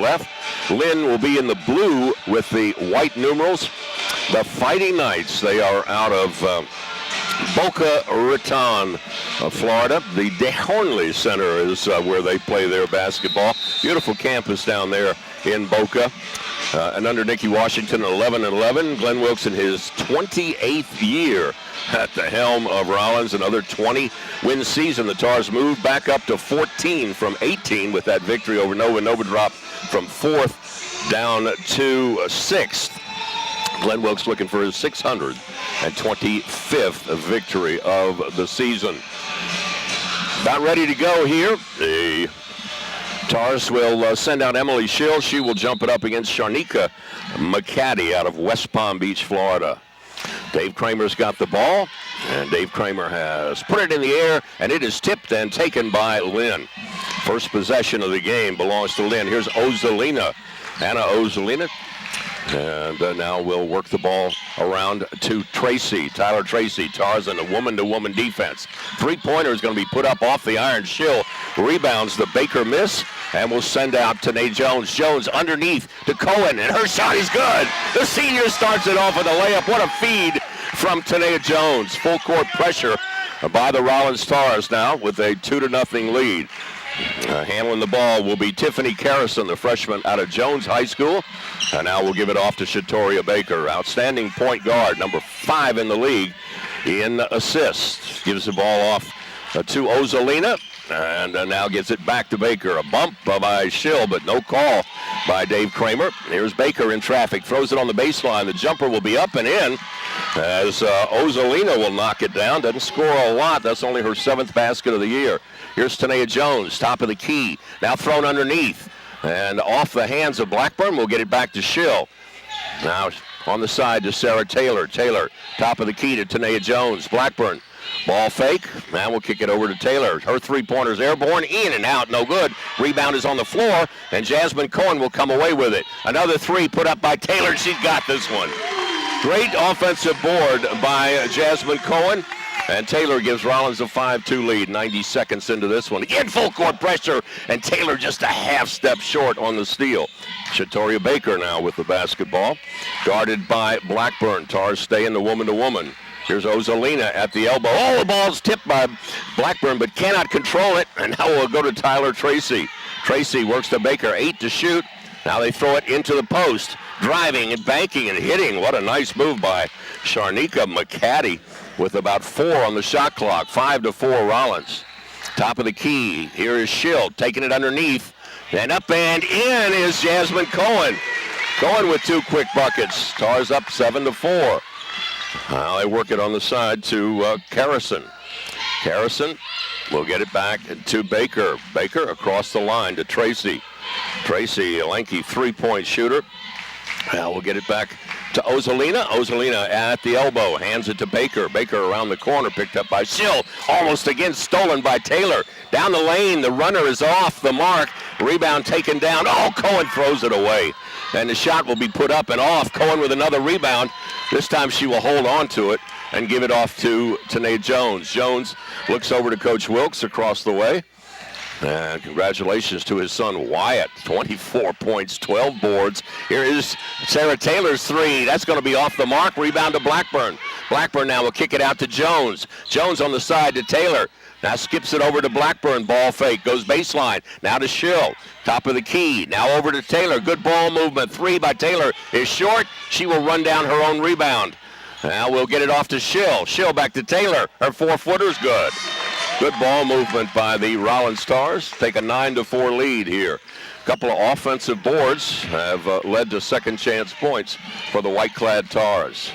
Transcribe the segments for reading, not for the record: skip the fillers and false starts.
left. Lynn will be in the blue with the white numerals. The Fighting Knights, they are out of Boca Raton, Florida. The DeHornley Center is where they play their basketball. Beautiful campus down there in Boca. And under Nikki Washington, 11-11. Glenn Wilkes in his 28th year at the helm of Rollins. Another 20-win season. The Tars moved back up to 14 from 18 with that victory over Nova. Nova dropped from 4th down to 6th. Glenn Wilkes looking for his 625th victory of the season. About ready to go here. The Tars will send out Emily Schill. She will jump it up against Sharnika McCaddy out of West Palm Beach, Florida. Dave Kramer's got the ball, and Dave Kramer has put it in the air, and it is tipped and taken by Lynn. First possession of the game belongs to Lynn. Here's Ozolina, Anna Ozolina. And now we'll work the ball around to Tracy, Tyler Tracy. Tars in a woman-to-woman defense. Three-pointer is going to be put up off the iron. Schill rebounds the Baker miss, and we'll send out Tanae Jones. Jones underneath to Cohen, and her shot is good. The senior starts it off with a layup. What a feed from Tanae Jones. Full court pressure by the Rollins Tars now with a 2-0 lead. Handling the ball will be Tiffany Carrison, the freshman out of Jones High School. And now we'll give it off to Shatoria Baker. Outstanding point guard, number 5 in the league in assists. Gives the ball off to Ozolina. And now gets it back to Baker. A bump by Schill, but no call by Dave Kramer. Here's Baker in traffic. Throws it on the baseline. The jumper will be up and in as Ozolina will knock it down. Doesn't score a lot. That's only her 7th basket of the year. Here's Tanae Jones, top of the key. Now thrown underneath. And off the hands of Blackburn. We'll get it back to Schill. Now on the side to Sarah Taylor. Taylor, top of the key to Tanae Jones. Blackburn, ball fake. Now we'll kick it over to Taylor. Her three-pointer's airborne, in and out, no good. Rebound is on the floor, and Jasmine Cohen will come away with it. Another three put up by Taylor. She's got this one. Great offensive board by Jasmine Cohen. And Taylor gives Rollins a 5-2 lead, 90 seconds into this one. Again, full court pressure, and Taylor just a half step short on the steal. Shatoria Baker now with the basketball, guarded by Blackburn. Tars stay in the woman-to-woman. Here's Ozolina at the elbow. Oh, the ball's tipped by Blackburn, but cannot control it. And now we'll go to Tyler Tracy. Tracy works to Baker, 8 to shoot. Now they throw it into the post, driving and banking and hitting. What a nice move by Sharnika McCaddy with about 4 on the shot clock. 5-4 Rollins. Top of the key. Here is Schill taking it underneath. And up and in is Jasmine Cohen. Cohen with 2 quick buckets. Tars up 7-4. Now they work it on the side to Carrison. Carrison will get it back to Baker. Baker across the line to Tracy. Tracy, a lanky 3-point shooter. Now we'll get it back to Ozolina. Ozolina at the elbow, hands it to Baker. Baker around the corner, picked up by Schill. Almost again stolen by Taylor. Down the lane, the runner is off the mark. Rebound taken down. Oh, Cohen throws it away. And the shot will be put up and off. Cohen with another rebound. This time she will hold on to it and give it off to Tanae Jones. Jones looks over to Coach Wilkes across the way. And congratulations to his son Wyatt. 24 points, 12 boards. Here is Sarah Taylor's 3. That's going to be off the mark. Rebound to Blackburn. Blackburn now will kick it out to Jones. Jones on the side to Taylor. Now skips it over to Blackburn. Ball fake. Goes baseline. Now to Schill. Top of the key. Now over to Taylor. Good ball movement. 3 by Taylor is short. She will run down her own rebound. Now we'll get it off to Schill. Schill back to Taylor. Her 4-footer's good. Good ball movement by the Rollins Stars. Take a 9-4 lead here. A couple of offensive boards have led to second chance points for the white-clad Tars.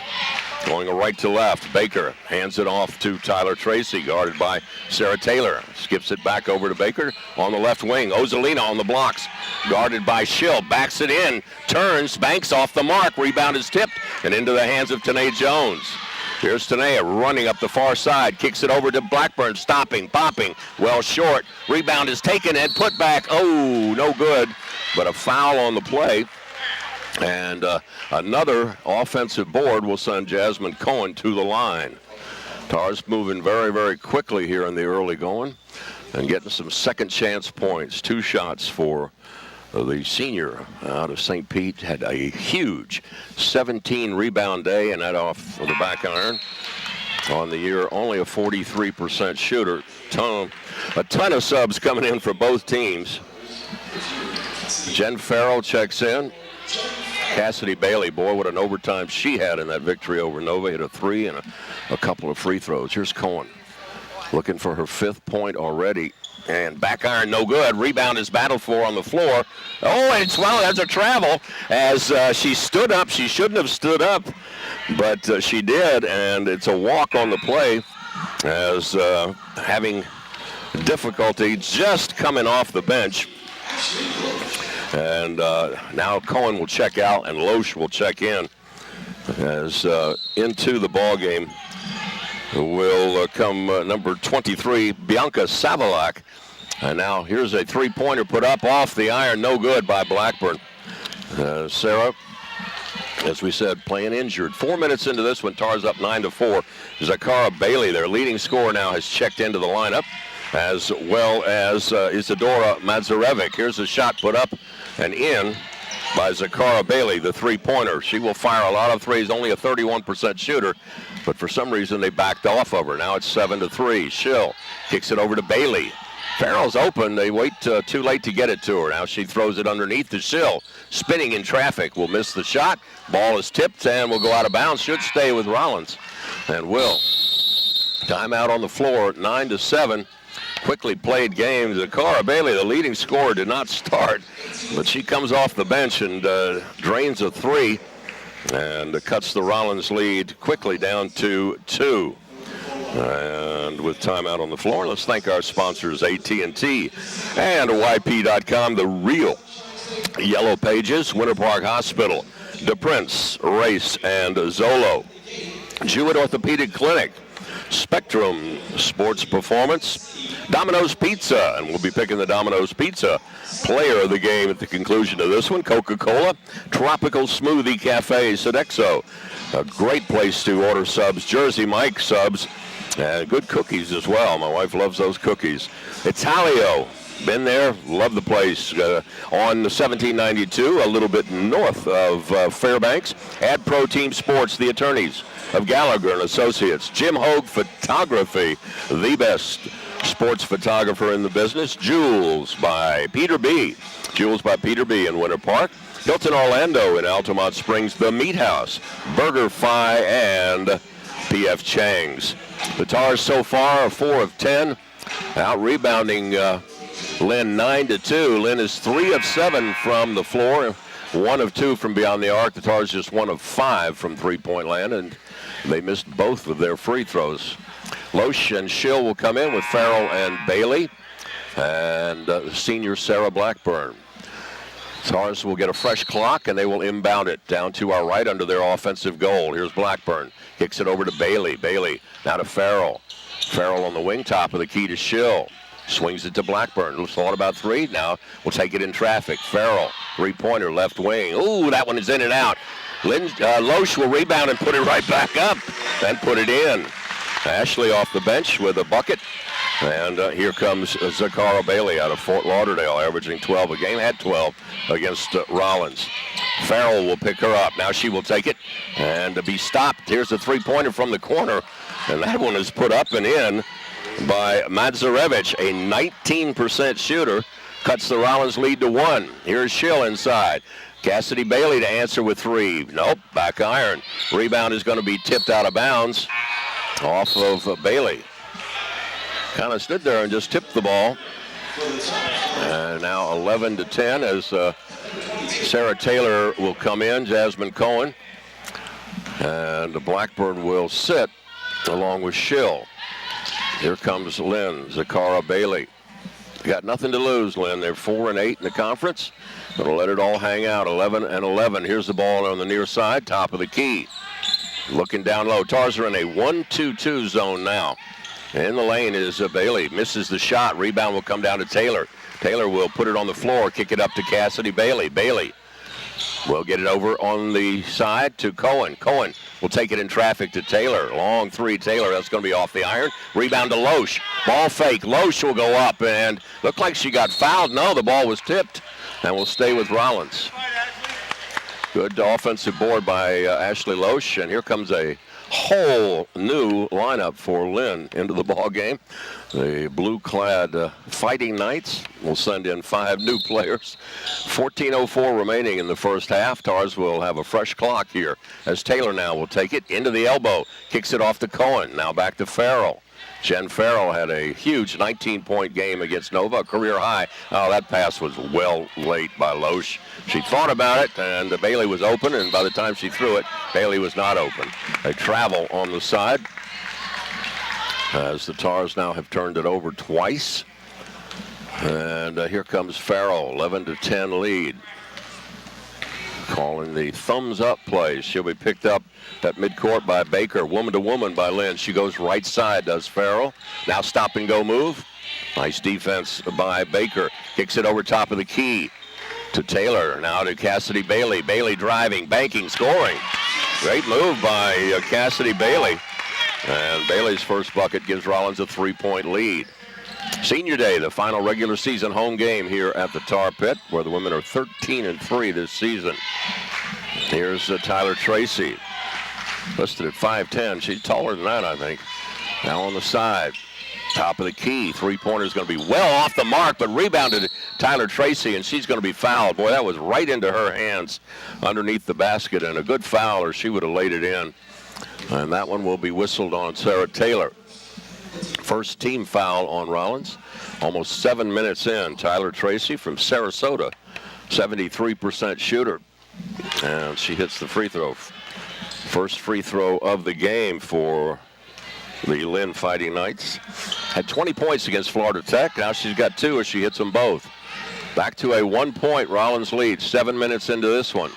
Going right to left, Baker hands it off to Tyler Tracy, guarded by Sarah Taylor. Skips it back over to Baker on the left wing. Ozolina on the blocks, guarded by Schill. Backs it in, turns, banks off the mark. Rebound is tipped and into the hands of Tanae Jones. Here's Tanae running up the far side, kicks it over to Blackburn, stopping, popping, well short. Rebound is taken and put back. Oh, no good, but a foul on the play. And another offensive board will send Jasmine Cohen to the line. Tars moving very, very quickly here in the early going and getting some second chance points. 2 shots for the senior out of St. Pete, had a huge 17 rebound day, and that off of the back iron. On the year, only a 43% shooter. A ton of subs coming in for both teams. Jen Farrell checks in. Cassidy Bailey, boy, what an overtime she had in that victory over Nova. Hit a three and a couple of free throws. Here's Cohen looking for her 5th point already. And back iron, no good. Rebound is battled for on the floor. Oh, and that's a travel. As she stood up, she shouldn't have stood up, but she did, and it's a walk on the play as having difficulty just coming off the bench. And now Cohen will check out, and Loesch will check in as into the ball game will come number 23, Bianca Savalak. And now here's a three-pointer put up off the iron, no good by Blackburn. Sarah, as we said, playing injured. 4 minutes into this one, Tars up 9-4. Zakara Bailey, their leading scorer, now has checked into the lineup, as well as Isadora Madzarevic. Here's a shot put up and in by Zakara Bailey, the three-pointer. She will fire a lot of threes, only a 31% shooter, but for some reason they backed off of her. Now it's 7-3. Schill kicks it over to Bailey. Farrell's open. They wait too late to get it to her. Now she throws it underneath to Schill. Spinning in traffic. Will miss the shot. Ball is tipped and will go out of bounds. Should stay with Rollins. And will. Timeout on the floor, 9-7. Quickly played game. Zakara Bailey, the leading scorer, did not start, but she comes off the bench and drains a three and cuts the Rollins lead quickly down to 2. And with timeout on the floor, let's thank our sponsors, AT&T and YP.com, the real Yellow Pages, Winter Park Hospital, DePrince, Race, and Zolo, Jewett Orthopedic Clinic, Spectrum Sports Performance, Domino's Pizza, and we'll be picking the Domino's Pizza player of the game at the conclusion of this one. Coca-Cola, Tropical Smoothie Cafe, Sodexo, a great place to order subs, Jersey Mike subs, and good cookies as well. My wife loves those cookies. Italio, been there, love the place. On 1792, a little bit north of Fairbanks. Add Pro Team Sports, the attorneys of Gallagher and Associates. Jim Hogue Photography, the best sports photographer in the business. Jules by Peter B. Jules by Peter B. in Winter Park. Hilton Orlando in Altamont Springs, the Meat House, Burger Fi, and P.F. Chang's. The Tars so far are 4 of 10, out rebounding Lynn 9-2. Lynn is 3 of 7 from the floor, 1 of 2 from beyond the arc. The Tars just 1 of 5 from three-point land, and they missed both of their free throws. Loesch and Schill will come in with Farrell and Bailey, and senior Sarah Blackburn. Tars will get a fresh clock, and they will inbound it down to our right under their offensive goal. Here's Blackburn. Kicks it over to Bailey. Bailey now to Farrell. Farrell on the wing, top of the key to Schill. Swings it to Blackburn. Thought about three. Now we'll take it in traffic. Farrell, three-pointer, left wing. Ooh, that one is in and out. Loesch will rebound and put it right back up and put it in. Ashley off the bench with a bucket. And here comes Zakara Bailey out of Fort Lauderdale, averaging 12 a game. Had 12 against Rollins. Farrell will pick her up. Now she will take it and be stopped. Here's a three-pointer from the corner. And that one is put up and in by Madzarevic, a 19% shooter. Cuts the Rollins lead to 1. Here's Schill inside. Cassidy Bailey to answer with 3. Nope, back iron. Rebound is going to be tipped out of bounds off of Bailey. Kind of stood there and just tipped the ball. And now 11-10 as Sarah Taylor will come in, Jasmine Cohen. And Blackburn will sit along with Schill. Here comes Lynn, Zakara Bailey. Got nothing to lose, Lynn. They're 4-8 in the conference. Gonna let it all hang out, 11-11. Here's the ball on the near side, top of the key. Looking down low. Tars are in a 1-2-2 zone now. In the lane is Bailey. Misses the shot. Rebound will come down to Taylor. Taylor will put it on the floor, kick it up to Cassidy Bailey. Bailey will get it over on the side to Cohen. Cohen will take it in traffic to Taylor. Long three, Taylor. That's going to be off the iron. Rebound to Loesch. Ball fake. Loesch will go up and looked like she got fouled. No, the ball was tipped. and will stay with Rollins. Good offensive board by Ashley Loesch, and here comes a whole new lineup for Lynn into the ball game. The blue-clad Fighting Knights will send in 5 new players. 14:04 remaining in the first half. Tars will have a fresh clock here as Taylor now will take it into the elbow. Kicks it off to Cohen. Now back to Farrell. Jen Farrell had a huge 19-point game against Nova, a career high. Oh, that pass was well late by Loesch. She thought about it, and Bailey was open, and by the time she threw it, Bailey was not open. A travel on the side, as the Tars now have turned it over twice. And here comes Farrell, 11-10 lead. Calling the thumbs-up play. She'll be picked up at midcourt by Baker. Woman-to-woman by Lynn. She goes right side, does Farrell. Now stop-and-go move. Nice defense by Baker. Kicks it over top of the key to Taylor. Now to Cassidy Bailey. Bailey driving, banking, scoring. Great move by Cassidy Bailey. And Bailey's first bucket gives Rollins a 3-point lead. Senior Day, the final regular season home game here at the Tar Pit, where the women are 13-3 this season. Here's Tyler Tracy, listed at 5'10". She's taller than that, I think. Now on the side, top of the key. Three-pointer is going to be well off the mark, but rebounded Tyler Tracy, and she's going to be fouled. Boy, that was right into her hands underneath the basket, and a good foul, or she would have laid it in. And that one will be whistled on Sarah Taylor. First team foul on Rollins. Almost 7 minutes in. Tyler Tracy from Sarasota, 73% shooter. And she hits the free throw. First free throw of the game for the Lynn Fighting Knights. Had 20 points against Florida Tech. Now she's got 2 as she hits them both. Back to a 1-point Rollins lead. 7 minutes into this one.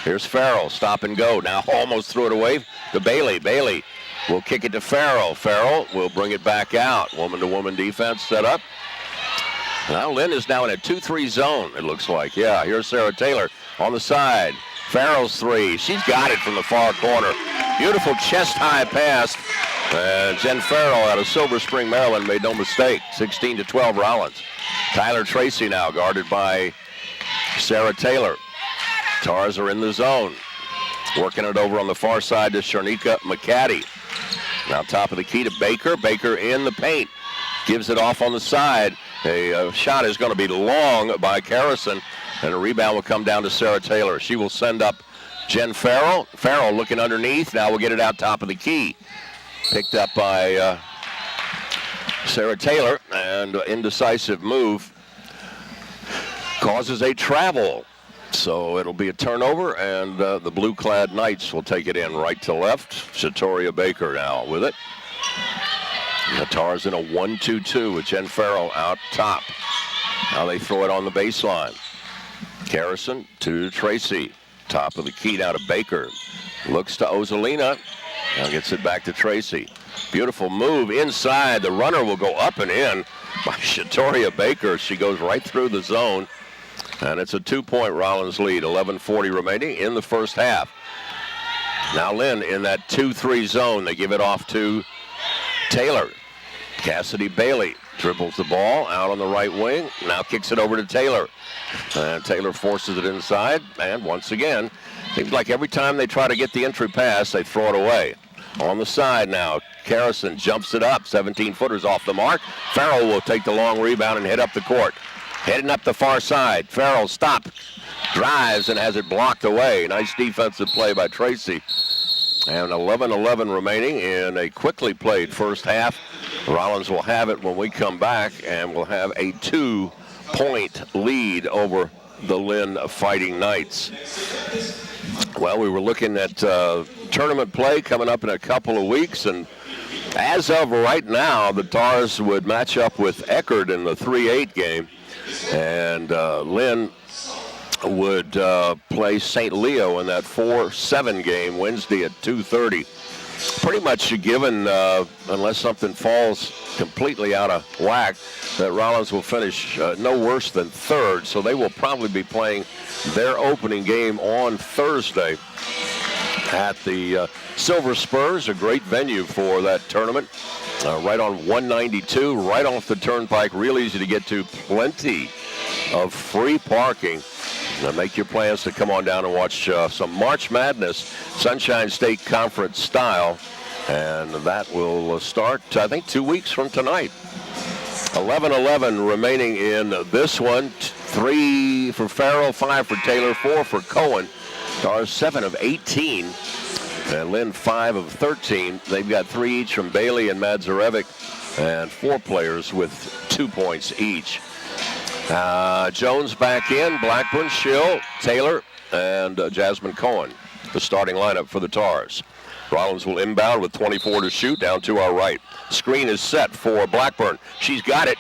Here's Farrell, stop and go. Now almost threw it away to Bailey. Bailey will kick it to Farrell. Farrell will bring it back out. Woman-to-woman defense set up. Now Lynn is now in a 2-3 zone, it looks like. Yeah, here's Sarah Taylor on the side. Farrell's three. She's got it from the far corner. Beautiful chest-high pass. And Jen Farrell out of Silver Spring, Maryland, made no mistake. 16-12 Rollins. Tyler Tracy now guarded by Sarah Taylor. Tars are in the zone. Working it over on the far side to Sharnika McCaddy. Now top of the key to Baker. Baker in the paint. Gives it off on the side. A shot is going to be long by Carrison. And a rebound will come down to Sarah Taylor. She will send up Jen Farrell. Farrell looking underneath. Now we'll get it out top of the key. Picked up by Sarah Taylor. And indecisive move causes a travel. So it'll be a turnover, and the blue-clad Knights will take it in right to left. Shatoria Baker now with it. The Tars in a 1-2-2 with Jen Farrell out top. Now they throw it on the baseline. Carrison to Tracy. Top of the key now to Baker. Looks to Ozolina. Now gets it back to Tracy. Beautiful move inside. The runner will go up and in by Shatoria Baker. She goes right through the zone. And it's a 2-point Rollins lead, 11:40 remaining in the first half. Now Lynn in that 2-3 zone. They give it off to Taylor. Cassidy Bailey dribbles the ball out on the right wing. Now kicks it over to Taylor. And Taylor forces it inside. And once again, seems like every time they try to get the entry pass, they throw it away. On the side now, Carrison jumps it up. 17-footers off the mark. Farrell will take the long rebound and hit up the court. Heading up the far side. Farrell stops, drives, and has it blocked away. Nice defensive play by Tracy. And 11:11 remaining in a quickly played first half. Rollins will have it when we come back, and we'll have a 2-point lead over the Lynn Fighting Knights. Well, we were looking at tournament play coming up in a couple of weeks, and as of right now, the Tars would match up with Eckerd in the 3-8 game. And Lynn would play St. Leo in that 4-7 game Wednesday at 2:30. Pretty much a given, unless something falls completely out of whack, that Rollins will finish no worse than third. So they will probably be playing their opening game on Thursday at the Silver Spurs, a great venue for that tournament. Right on 192, right off the turnpike, real easy to get to, plenty of free parking. Now make your plans to come on down and watch some March Madness, Sunshine State Conference style. And that will start, I think, 2 weeks from tonight. 11-11 remaining in this one. 3 for Farrell, 5 for Taylor, 4 for Cohen. Stars 7 of 18. And Lynn 5 of 13. They've got 3 each from Bailey and Madzarevic, and 4 players with 2 points each. Jones back in, Blackburn, Schill, Taylor, and Jasmine Cohen, the starting lineup for the Tars. Rollins will inbound with 24 to shoot down to our right. Screen is set for Blackburn. She's got it.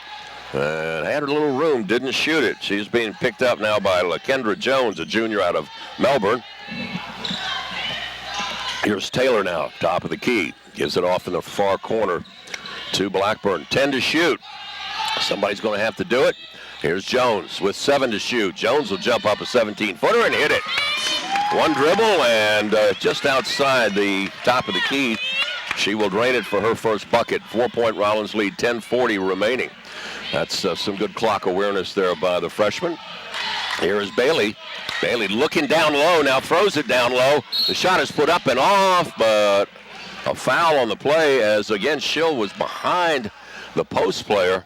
And had a little room, didn't shoot it. She's being picked up now by LaKendra Jones, a junior out of Melbourne. Here's Taylor now, top of the key. Gives it off in the far corner to Blackburn. 10 to shoot. Somebody's going to have to do it. Here's Jones with 7 to shoot. Jones will jump up a 17-footer and hit it. One dribble and just outside the top of the key. She will drain it for her first bucket. 4-point Rollins lead, 10:40 remaining. That's some good clock awareness there by the freshman. Here is Bailey. Bailey looking down low, now throws it down low. The shot is put up and off, but a foul on the play as, again, Schill was behind the post player.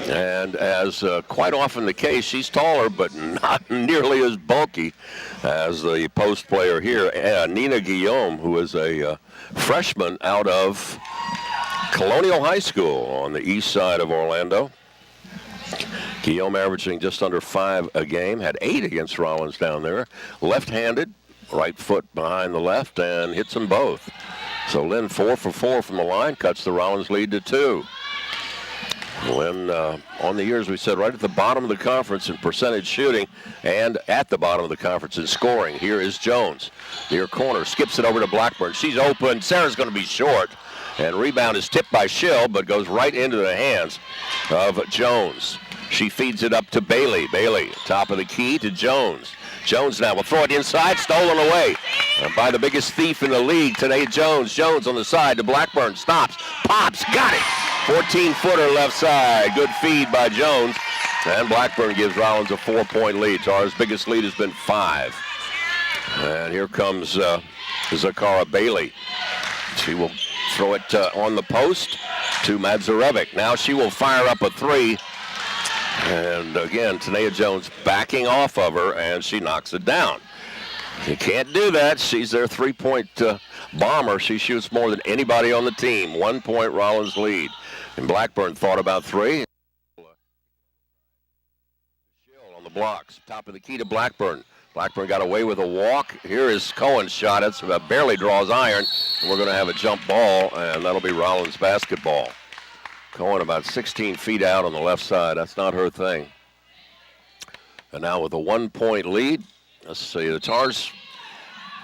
And as quite often the case, she's taller, but not nearly as bulky as the post player here, Nina Guillaume, who is a freshman out of Colonial High School on the east side of Orlando. Guillaume averaging just under 5 a game, had 8 against Rollins down there. Left-handed, right foot behind the left, and hits them both. So Lynn 4 for 4 from the line, cuts the Rollins lead to 2. Lynn, on the years, we said right at the bottom of the conference in percentage shooting and at the bottom of the conference in scoring. Here is Jones. Near corner, skips it over to Blackburn. She's open. Sarah's going to be short. And rebound is tipped by Schill, but goes right into the hands of Jones. She feeds it up to Bailey. Bailey, top of the key to Jones. Jones now will throw it inside, stolen away by the biggest thief in the league today, Jones. Jones on the side to Blackburn, stops, pops, got it. 14-footer left side, good feed by Jones. And Blackburn gives Rollins a 4-point lead. Tara's biggest lead has been 5. And here comes Zakara Bailey. She will throw it on the post to Madzarevic. Now she will fire up a 3. And again, Tanea Jones backing off of her, and she knocks it down. You can't do that. She's their 3-point bomber. She shoots more than anybody on the team. 1-point Rollins lead. And Blackburn thought about 3. On the blocks. Top of the key to Blackburn. Blackburn got away with a walk. Here is Cohen's shot. It's barely draws iron. And we're going to have a jump ball, and that'll be Rollins basketball. Cohen about 16 feet out on the left side. That's not her thing. And now with a 1-point lead, let's see, the Tars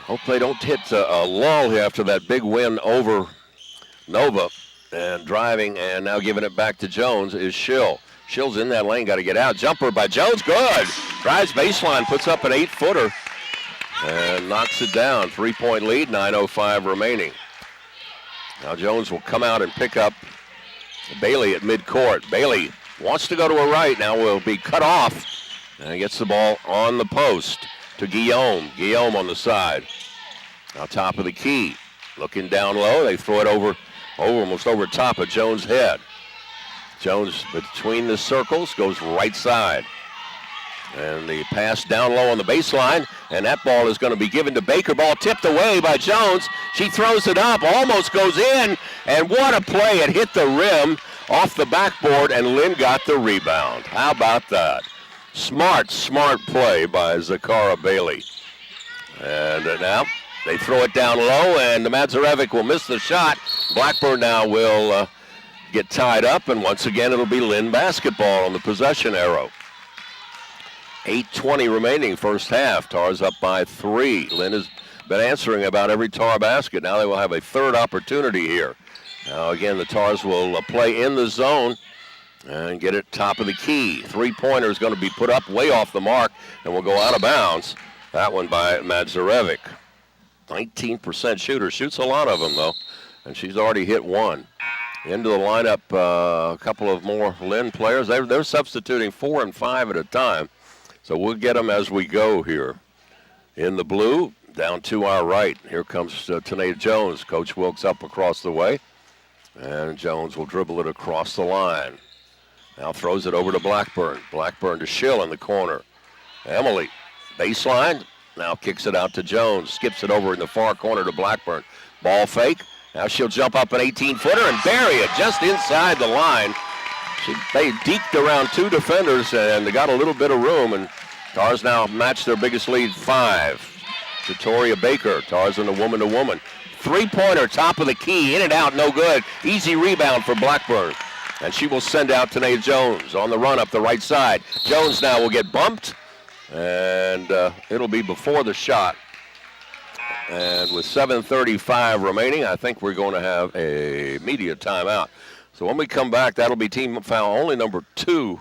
hope they don't hit a lull here after that big win over Nova. And driving and now giving it back to Jones is Schill. Schill's in that lane, got to get out. Jumper by Jones, good. Drives baseline, puts up an 8-footer and knocks it down. 3-point lead, 9:05 remaining. Now Jones will come out and pick up Bailey at midcourt. Bailey wants to go to her right, now will be cut off. And gets the ball on the post to Guillaume. Guillaume on the side. Now top of the key. Looking down low, they throw it almost over top of Jones' head. Jones between the circles goes right side. And the pass down low on the baseline, and that ball is going to be given to Baker. Ball tipped away by Jones. She throws it up, almost goes in, and what a play. It hit the rim off the backboard, and Lynn got the rebound. How about that? Smart play by Zakara Bailey. And now they throw it down low, and Madzarevic will miss the shot. Blackburn now will get tied up, and once again it'll be Lynn basketball on the possession arrow. 8:20 remaining first half. Tars up by 3. Lynn has been answering about every Tar basket. Now they will have a third opportunity here. Now again, the Tars will play in the zone and get it top of the key. 3-pointer is going to be put up way off the mark and will go out of bounds. That one by Madzarevic. 19% shooter. Shoots a lot of them, though, and she's already hit 1. Into the lineup, a couple of more Lynn players. They're substituting 4 and 5 at a time. So we'll get them as we go here. In the blue, down to our right. Here comes Tanae Jones. Coach Wilkes up across the way. And Jones will dribble it across the line. Now throws it over to Blackburn. Blackburn to Schill in the corner. Emily, baseline. Now kicks it out to Jones. Skips it over in the far corner to Blackburn. Ball fake. Now she'll jump up an 18-footer and bury it just inside the line. They deked around two defenders, and they got a little bit of room, and Tars now match their biggest lead, 5. Victoria Baker, Tars in the woman-to-woman. Three-pointer, top of the key, in and out, no good. Easy rebound for Blackburn. And she will send out Tanae Jones on the run up the right side. Jones now will get bumped, and it'll be before the shot. And with 7:35 remaining, I think we're going to have a media timeout. So when we come back, that'll be team foul only number 2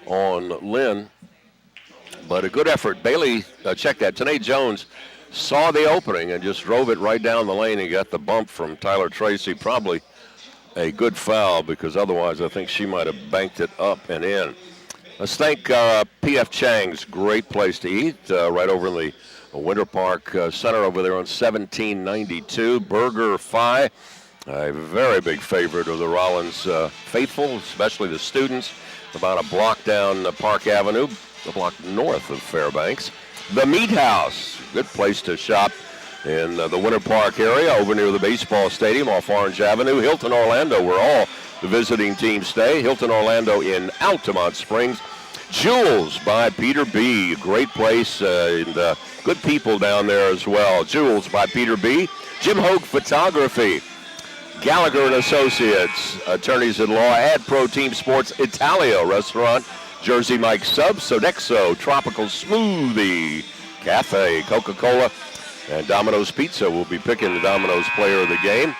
on Lynn. But a good effort. Bailey, check that. Tanae Jones saw the opening and just drove it right down the lane and got the bump from Tyler Tracy. Probably a good foul, because otherwise I think she might have banked it up and in. Let's thank P.F. Chang's, great place to eat, right over in the Winter Park Center over there on 1792. Burger Fi, a very big favorite of the Rollins faithful, especially the students, about a block down Park Avenue, a block north of Fairbanks. The Meat House, good place to shop in the Winter Park area over near the baseball stadium off Orange Avenue. Hilton Orlando, where all the visiting teams stay. Hilton Orlando in Altamont Springs. Jules by Peter B., great place, and good people down there as well. Jules by Peter B. Jim Hogue Photography. Gallagher and Associates, attorneys at law. Ad Pro Team Sports Italia Restaurant. Jersey Mike Subs, Sodexo, Tropical Smoothie Cafe, Coca-Cola, and Domino's Pizza will be picking the Domino's player of the game.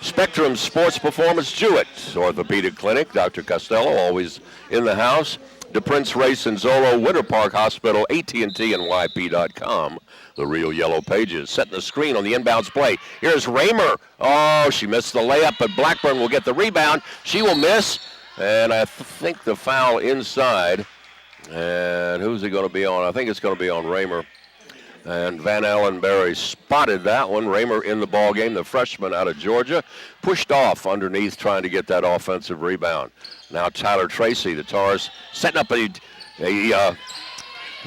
Spectrum Sports Performance Jewett Orthopedic Clinic, Dr. Costello always in the house. DePrince Race and Zolo, Winter Park Hospital, AT&T, and YP.com. The Real Yellow Pages. Setting the screen on the inbounds play. Here's Raymer. Oh, she missed the layup, but Blackburn will get the rebound. She will miss, and I think the foul inside. And who's it going to be on? I think it's going to be on Raymer. And Van Allenberry spotted that one. Raymer in the ball game, the freshman out of Georgia, pushed off underneath trying to get that offensive rebound. Now Tyler Tracy, the Tars, setting up a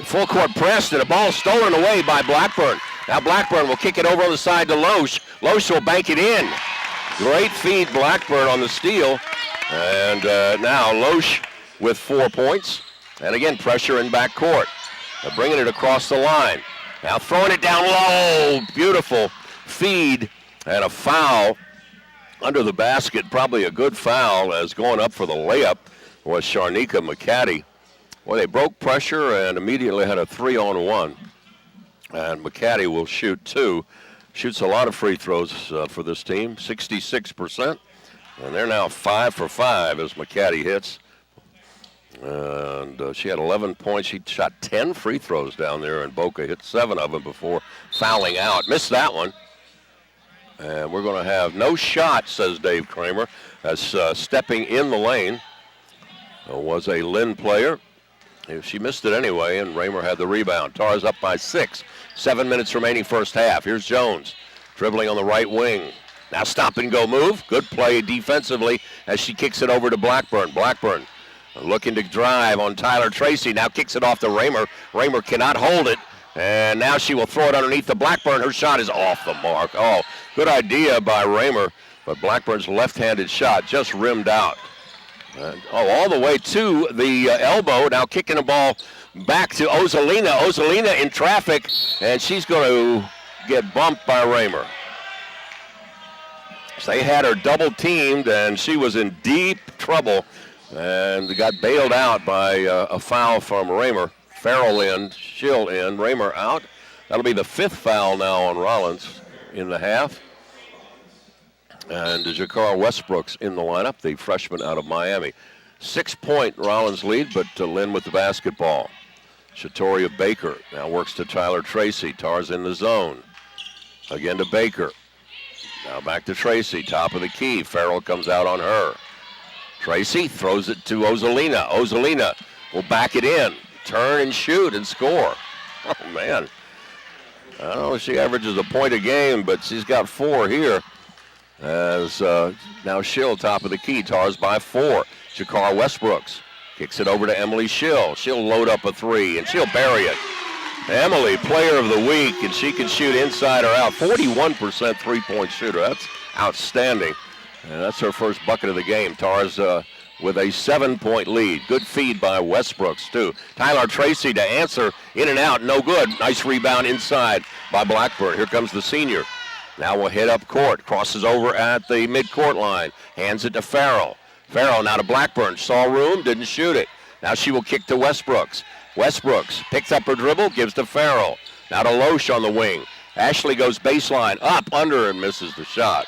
full court press, and a ball stolen away by Blackburn. Now Blackburn will kick it over on the side to Loesch. Loesch will bank it in. Great feed, Blackburn on the steal. And now Loesch with 4 points. And again, pressure in backcourt. They're bringing it across the line. Now throwing it down low. Beautiful feed and a foul under the basket. Probably a good foul, as going up for the layup was Sharnika McCaddy. Well, they broke pressure and immediately had a 3-on-1. And McCaddy will shoot 2. Shoots a lot of free throws for this team, 66%. And they're now 5 for 5 as McCaddy hits. And she had 11 points. She shot 10 free throws down there, and Boca hit 7 of them before fouling out. Missed that one. And we're going to have no shot, says Dave Kramer, as stepping in the lane was a Lynn player. She missed it anyway, and Raymer had the rebound. Tars up by 6. 7 minutes remaining first half. Here's Jones dribbling on the right wing. Now stop and go move. Good play defensively as she kicks it over to Blackburn. Blackburn looking to drive on Tyler Tracy. Now kicks it off to Raymer. Raymer cannot hold it. And now she will throw it underneath the Blackburn. Her shot is off the mark. Oh, good idea by Raymer. But Blackburn's left-handed shot just rimmed out. All the way to the elbow. Now kicking the ball back to Ozolina. Ozolina in traffic. And she's going to get bumped by Raymer. So they had her double-teamed, and she was in deep trouble. And got bailed out by a foul from Raymer. Farrell in, Schill in, Raymer out. That'll be the 5th foul now on Rollins in the half. And Jakar Westbrook's in the lineup, the freshman out of Miami. 6-point Rollins lead, but Lynn with the basketball. Shatoria Baker now works to Tyler Tracy. Tars in the zone. Again to Baker. Now back to Tracy, top of the key. Farrell comes out on her. Tracy throws it to Ozolina. Ozolina will back it in. turn and shoot and score. Oh, man. I don't know if she averages a point a game, but she's got 4 here. As now Schill, top of the key. Tars by 4. Shakara Westbrooks kicks it over to Emily Schill. She'll load up a 3, and she'll bury it. Emily, player of the week, and she can shoot inside or out. 41% three-point shooter. That's outstanding. And that's her first bucket of the game. Tars with a 7-point lead. Good feed by Westbrooks, too. Tyler Tracy to answer. In and out, no good. Nice rebound inside by Blackburn. Here comes the senior. Now we'll hit up court. Crosses over at the midcourt line. Hands it to Farrell. Farrell now to Blackburn. Saw room, didn't shoot it. Now she will kick to Westbrooks. Westbrooks picks up her dribble, gives to Farrell. Now to Loesch on the wing. Ashley goes baseline, up, under, and misses the shot.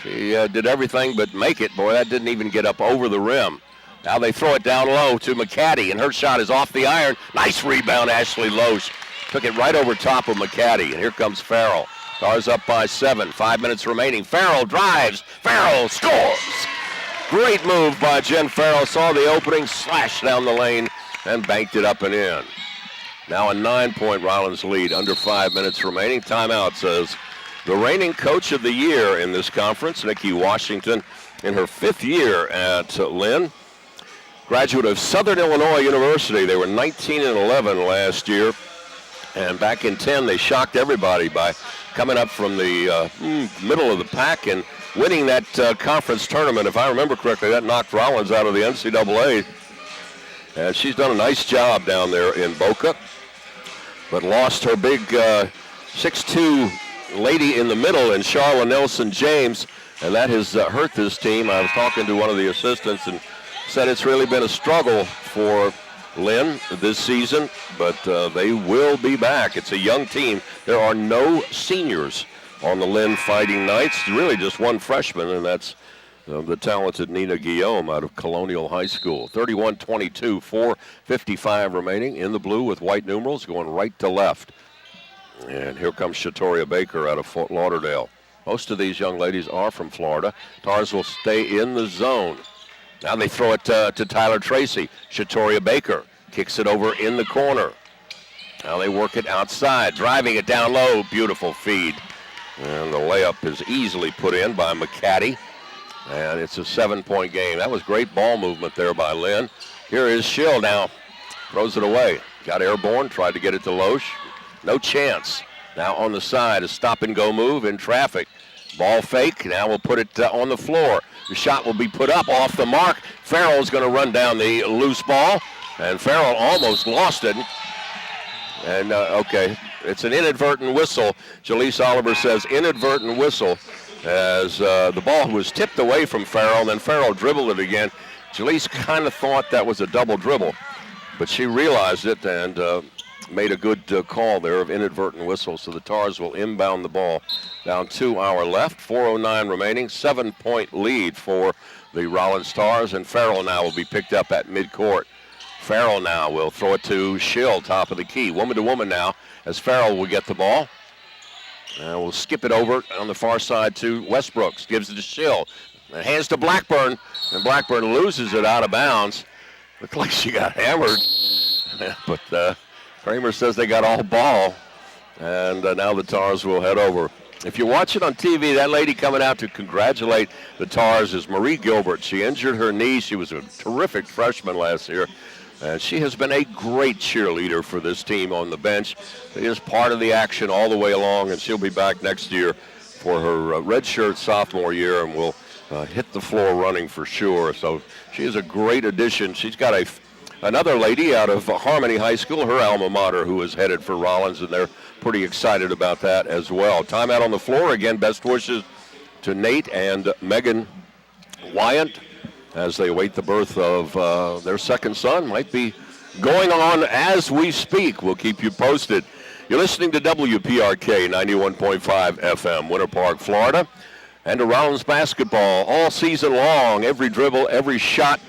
She did everything but make it. Boy, that didn't even get up over the rim. Now they throw it down low to McCaddy, and her shot is off the iron. Nice rebound, Ashley Loesch. Took it right over top of McCaddy, and here comes Farrell. Tars up by 7, 5 minutes remaining. Farrell drives, Farrell scores. Great move by Jen Farrell. Saw the opening, slashed down the lane, and banked it up and in. Now a 9-point Rollins lead, under 5 minutes remaining. Timeout, says the reigning coach of the year in this conference, Nikki Washington, in her 5th year at Lynn. Graduate of Southern Illinois University. They were 19-11 last year. And back in 10, they shocked everybody by coming up from the middle of the pack and winning that conference tournament. If I remember correctly, that knocked Rollins out of the NCAA. And she's done a nice job down there in Boca, but lost her big 6'2" lady in the middle in Charla Nelson James, and that has hurt this team. I was talking to one of the assistants and said it's really been a struggle for Lynn this season, but they will be back. It's a young team. There are no seniors on the Lynn Fighting Knights, really just one freshman, and that's the talented Nina Guillaume out of Colonial High School. 31-22, 4:55 remaining in the blue with white numerals going right to left. And here comes Shatoria Baker out of Fort Lauderdale. Most of these young ladies are from Florida. Tars will stay in the zone. Now they throw it to Tyler Tracy. Shatoria Baker kicks it over in the corner. Now they work it outside, driving it down low. Beautiful feed. And the layup is easily put in by McCaddy. And it's a 7-point game. That was great ball movement there by Lynn. Here is Schill now. Throws it away. Got airborne, tried to get it to Loesch. No chance. Now on the side, a stop-and-go move in traffic. Ball fake. Now we'll put it on the floor. The shot will be put up off the mark. Farrell's going to run down the loose ball. And Farrell almost lost it. And, okay, it's an inadvertent whistle. Jaleese Oliver says inadvertent whistle as the ball was tipped away from Farrell, and then Farrell dribbled it again. Jaleese kind of thought that was a double dribble, but she realized it and made a good call there of inadvertent whistle. So the Tars will inbound the ball. Down 2 hours left, 4:09 remaining, 7-point lead for the Rollins Tars, and Farrell now will be picked up at midcourt. Farrell now will throw it to Schill, top of the key. Woman to woman now as Farrell will get the ball. And we'll skip it over on the far side to Westbrooks. Gives it to Schill. And hands to Blackburn. And Blackburn loses it out of bounds. Looked like she got hammered. But Kramer says they got all ball. And now the Tars will head over. If you watch it on TV, that lady coming out to congratulate the Tars is Marie Gilbert. She injured her knee. She was a terrific freshman last year. And she has been a great cheerleader for this team on the bench. She is part of the action all the way along, and she'll be back next year for her redshirt sophomore year and will hit the floor running for sure. So she is a great addition. She's got another lady out of Harmony High School, her alma mater, who is headed for Rollins, and they're pretty excited about that as well. Timeout on the floor. Again, best wishes to Nate and Megan Wyant as they await the birth of their second son. Might be going on as we speak. We'll keep you posted. You're listening to WPRK 91.5 FM, Winter Park, Florida, and to Rollins basketball all season long, every dribble, every shot,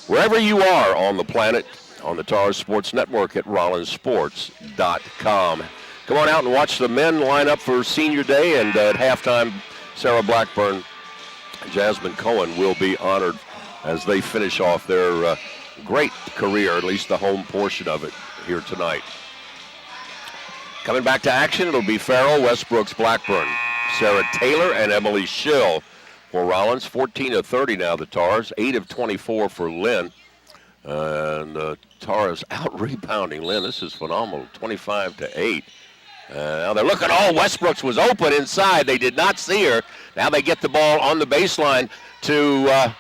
wherever you are on the planet, on the Tars Sports Network at rollinsports.com. Come on out and watch the men line up for senior day, and at halftime, Sarah Blackburn and Jasmine Cohen will be honored as they finish off their great career, at least the home portion of it here tonight. Coming back to action, it'll be Farrell, Westbrooks, Blackburn, Sarah Taylor, and Emily Schill for Rollins. 14-30 now, the Tars. 8 of 24 for Lynn. And Tars out-rebounding Lynn. This is phenomenal, 25-8. Now they're looking. Oh, Westbrooks was open inside. They did not see her. Now they get the ball on the baseline to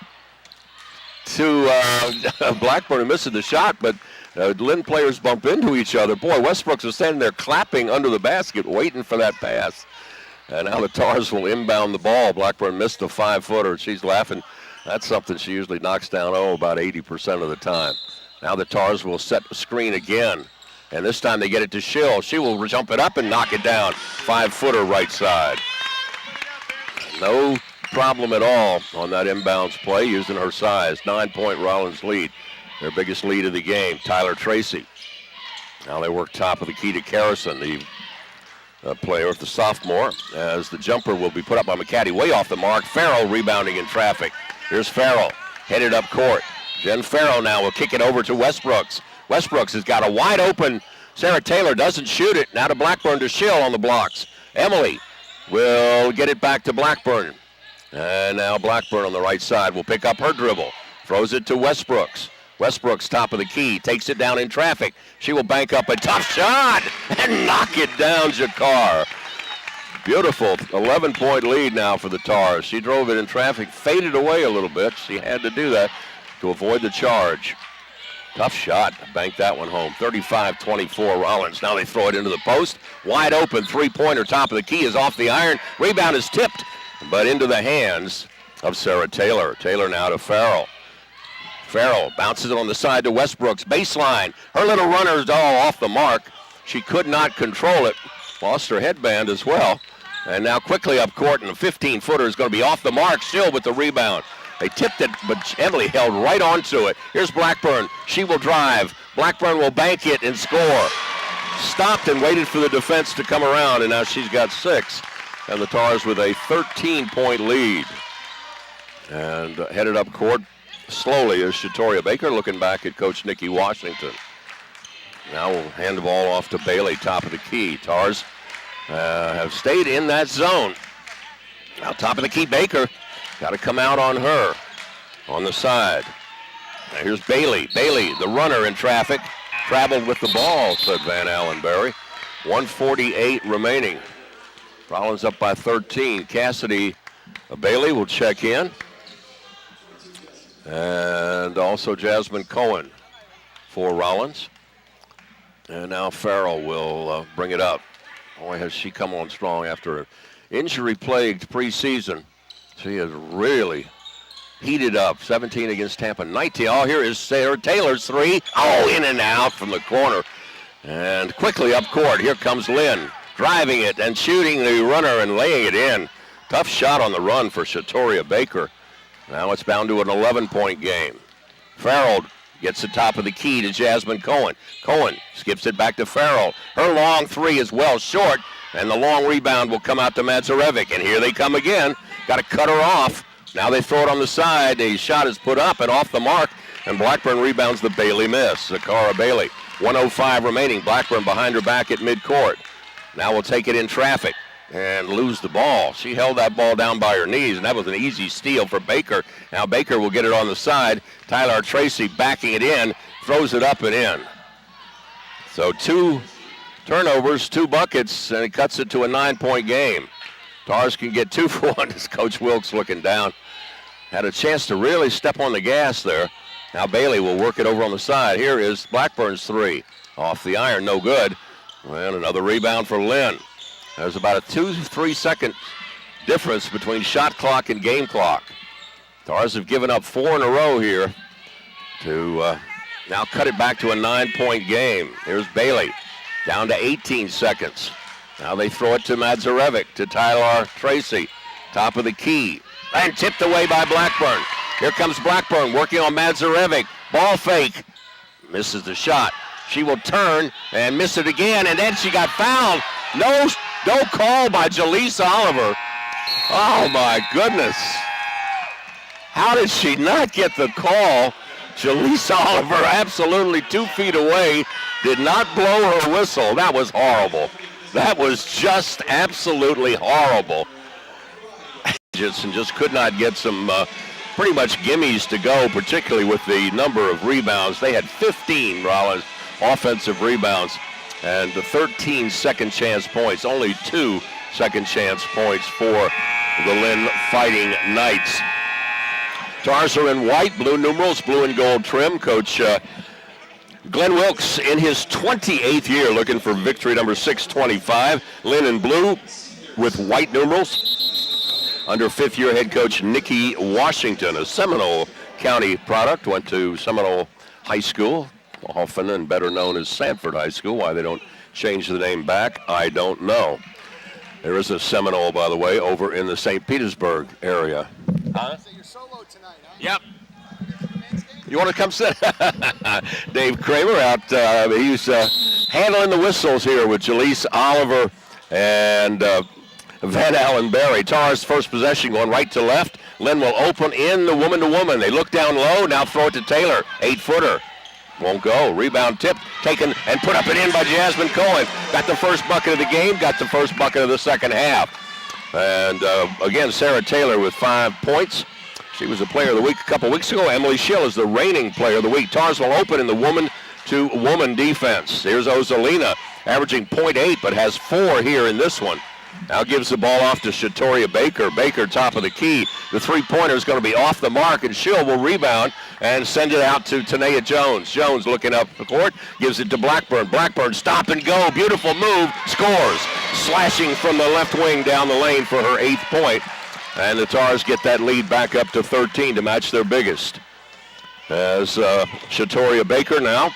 Blackburn, missing the shot, but Lynn players bump into each other. Boy, Westbrooks was standing there clapping under the basket, waiting for that pass. And now the Tars will inbound the ball. Blackburn missed the 5-footer. She's laughing. That's something she usually knocks down, about 80% of the time. Now the Tars will set the screen again. And this time they get it to Schill. She will jump it up and knock it down. 5-footer right side. No problem at all on that inbounds play using her size. 9-point Rollins lead. Their biggest lead of the game. Tyler Tracy. Now they work top of the key to Carrison, the player, the sophomore, as the jumper will be put up by McCaddy. Way off the mark. Farrell rebounding in traffic. Here's Farrell headed up court. Jen Farrell now will kick it over to Westbrooks. Westbrooks has got a wide open. Sarah Taylor doesn't shoot it. Now to Blackburn to Schill on the blocks. Emily will get it back to Blackburn. And now Blackburn on the right side will pick up her dribble. Throws it to Westbrooks. Westbrooks top of the key. Takes it down in traffic. She will bank up a tough shot and knock it down, Jakar. Beautiful 11-point lead now for the Tars. She drove it in traffic, faded away a little bit. She had to do that to avoid the charge. Tough shot. Banked that one home. 35-24 Rollins. Now they throw it into the post. Wide open three-pointer. Top of the key is off the iron. Rebound is tipped, but into the hands of Sarah Taylor. Taylor now to Farrell. Farrell bounces it on the side to Westbrooks. Baseline. Her little runner is all off the mark. She could not control it. Lost her headband as well. And now quickly up court, and a 15-footer is going to be off the mark. Still with the rebound. They tipped it, but Emily held right onto it. Here's Blackburn. She will drive. Blackburn will bank it and score. Stopped and waited for the defense to come around, and now she's got 6. And the Tars with a 13-point lead. And headed up court slowly is Shatoria Baker, looking back at Coach Nikki Washington. Now we'll hand the ball off to Bailey, top of the key. Tars have stayed in that zone. Now top of the key, Baker. Got to come out on her on the side. Now here's Bailey. Bailey, the runner in traffic, traveled with the ball, said Van Allenberry. 1:48 remaining. Rollins up by 13. Cassidy Bailey will check in. And also Jasmine Cohen for Rollins. And now Farrell will bring it up. Boy, has she come on strong after an injury-plagued preseason. She has really heated up. 17 against Tampa. 19. Oh, here is Sarah Taylor's three. Oh, in and out from the corner. And quickly up court. Here comes Lynn. Driving it and shooting the runner and laying it in. Tough shot on the run for Shatoria Baker. Now it's bound to an 11-point game. Farrell gets the top of the key to Jasmine Cohen. Cohen skips it back to Farrell. Her long three is well short, and the long rebound will come out to Madzarevic. And here they come again. Got to cut her off. Now they throw it on the side. A shot is put up and off the mark, and Blackburn rebounds the Bailey miss. Zakara Bailey. 1:05 remaining. Blackburn behind her back at midcourt. Now we'll take it in traffic and lose the ball. She held that ball down by her knees, and that was an easy steal for Baker. Now Baker will get it on the side. Tyler Tracy backing it in, throws it up and in. So 2 turnovers, 2 buckets, and it cuts it to a 9-point game. Tars can get 2 for 1 as Coach Wilkes looking down. Had a chance to really step on the gas there. Now Bailey will work it over on the side. Here is Blackburn's three. Off the iron, no good. And another rebound for Lynn. There's about a 2-3 second difference between shot clock and game clock. Tars have given up 4 in a row here to now cut it back to a 9-point game. Here's Bailey, down to 18 seconds. Now they throw it to Madzarevic, to Tyler Tracy, top of the key, and tipped away by Blackburn. Here comes Blackburn working on Madzarevic. Ball fake, misses the shot. She will turn and miss it again, and then she got fouled. No call by Jaleesa Oliver. Oh, my goodness. How did she not get the call? Jaleesa Oliver, absolutely 2 feet away, did not blow her whistle. That was horrible. That was just absolutely horrible. Just could not get some pretty much gimmies to go, particularly with the number of rebounds. They had 15 Rollins offensive rebounds and 13 second chance points, only 2 second chance points for the Lynn Fighting Knights. Tars are in white, blue numerals, blue and gold trim. Coach Glenn Wilkes in his 28th year looking for victory number 625. Lynn in blue with white numerals. Under 5th-year head coach Nikki Washington, a Seminole County product, went to Seminole High School, often and better known as Sanford High School. Why they don't change the name back, I don't know. There is a Seminole, by the way, over in the St. Petersburg area. Huh? So you're solo tonight, huh? Yep. You want to come sit? Dave Kramer out. He's handling the whistles here with Jaleesa Oliver and Van Allen Berry. Tars first possession going right to left. Lynn will open in the woman-to-woman. They look down low. Now throw it to Taylor. 8-footer. Won't go. Rebound tip taken and put up and in by Jasmine Cohen. Got the first bucket of the game. Got the first bucket of the second half. And again, Sarah Taylor with 5 points. She was a player of the week a couple weeks ago. Emily Schill is the reigning player of the week. Tars will open in the woman-to-woman defense. Here's Ozolina, averaging .8, but has 4 here in this one. Now gives the ball off to Shatoria Baker. Baker, top of the key. The three-pointer is going to be off the mark, and Schill will rebound and send it out to Tanea Jones. Jones looking up the court, gives it to Blackburn. Blackburn, stop and go. Beautiful move, scores. Slashing from the left wing down the lane for her 8th point. And the Tars get that lead back up to 13 to match their biggest. As Shatoria Baker now,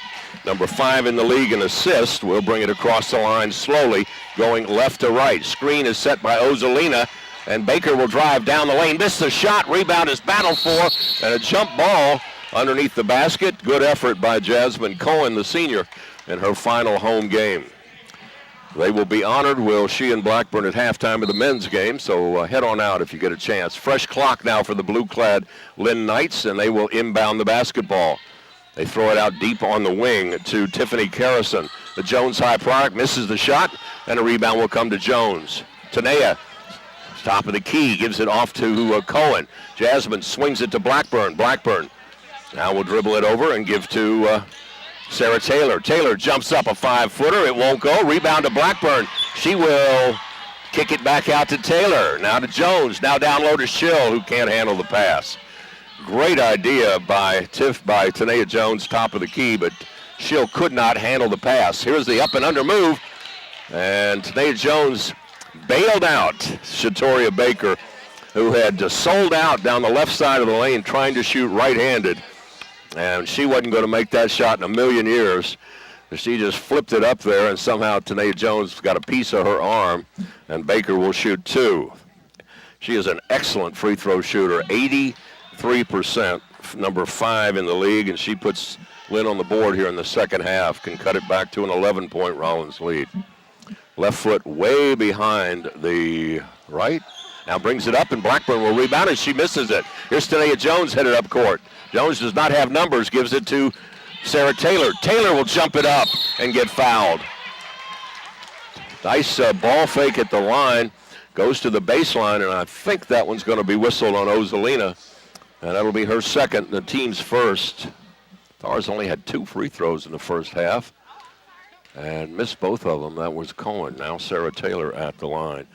number 5 in the league in assists, will bring it across the line slowly, going left to right. Screen is set by Ozolina, and Baker will drive down the lane. Missed the shot, rebound is battled for, and a jump ball underneath the basket. Good effort by Jasmine Cohen, the senior, in her final home game. They will be honored, will she and Blackburn, at halftime of the men's game, so head on out if you get a chance. Fresh clock now for the blue-clad Lynn Knights, and they will inbound the basketball. They throw it out deep on the wing to Tiffany Carrison. The Jones High product misses the shot, and a rebound will come to Jones. Tanea, top of the key, gives it off to Cohen. Jasmine swings it to Blackburn. Blackburn now will dribble it over and give to Sarah Taylor. Taylor jumps up a 5-footer. It won't go. Rebound to Blackburn. She will kick it back out to Taylor. Now to Jones. Now down low to Schill, who can't handle the pass. Great idea by Tanea Jones, top of the key, but Schill could not handle the pass. Here's the up and under move, and Tanea Jones bailed out Shatoria Baker, who had sold out down the left side of the lane trying to shoot right-handed. And she wasn't going to make that shot in a million years. She just flipped it up there, and somehow Tanea Jones got a piece of her arm, and Baker will shoot 2. She is an excellent free throw shooter, 83%, number 5 in the league, and she puts Lynn on the board here in the second half, can cut it back to an 11-point Rollins lead. Left foot way behind the right. Now brings it up, and Blackburn will rebound, and she misses it. Here's Tanea Jones headed up court. Jones does not have numbers, gives it to Sarah Taylor. Taylor will jump it up and get fouled. Nice ball fake at the line. Goes to the baseline, and I think that one's going to be whistled on Ozolina. And that'll be her second, the team's first. Tars only had 2 free throws in the first half and missed both of them. That was Cohen. Now Sarah Taylor at the line.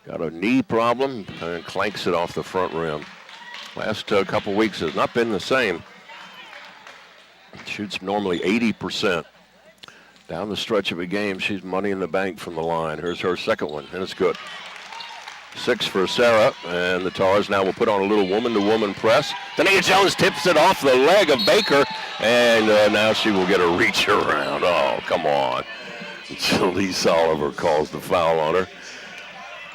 Got a knee problem and clanks it off the front rim. Last couple weeks has not been the same. Shoots normally 80%. Down the stretch of a game, she's money in the bank from the line. Here's her second one, and it's good. 6 for Sarah, and the Tars now will put on a little woman-to-woman press. Tanea Jones tips it off the leg of Baker, and now she will get a reach around. Oh, come on. Jaleesa Oliver calls the foul on her.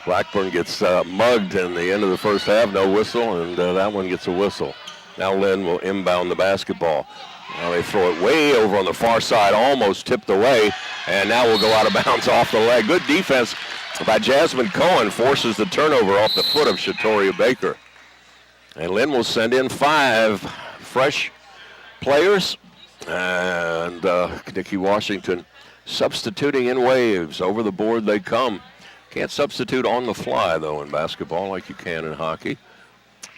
Blackburn gets mugged in the end of the first half, no whistle, and that one gets a whistle. Now Lynn will inbound the basketball. Now they throw it way over on the far side, almost tipped away, and now will go out of bounds off the leg. Good defense by Jasmine Cohen, forces the turnover off the foot of Shatoria Baker. And Lynn will send in 5 fresh players. And Nikki Washington substituting in waves. Over the board they come. Can't substitute on the fly, though, in basketball like you can in hockey.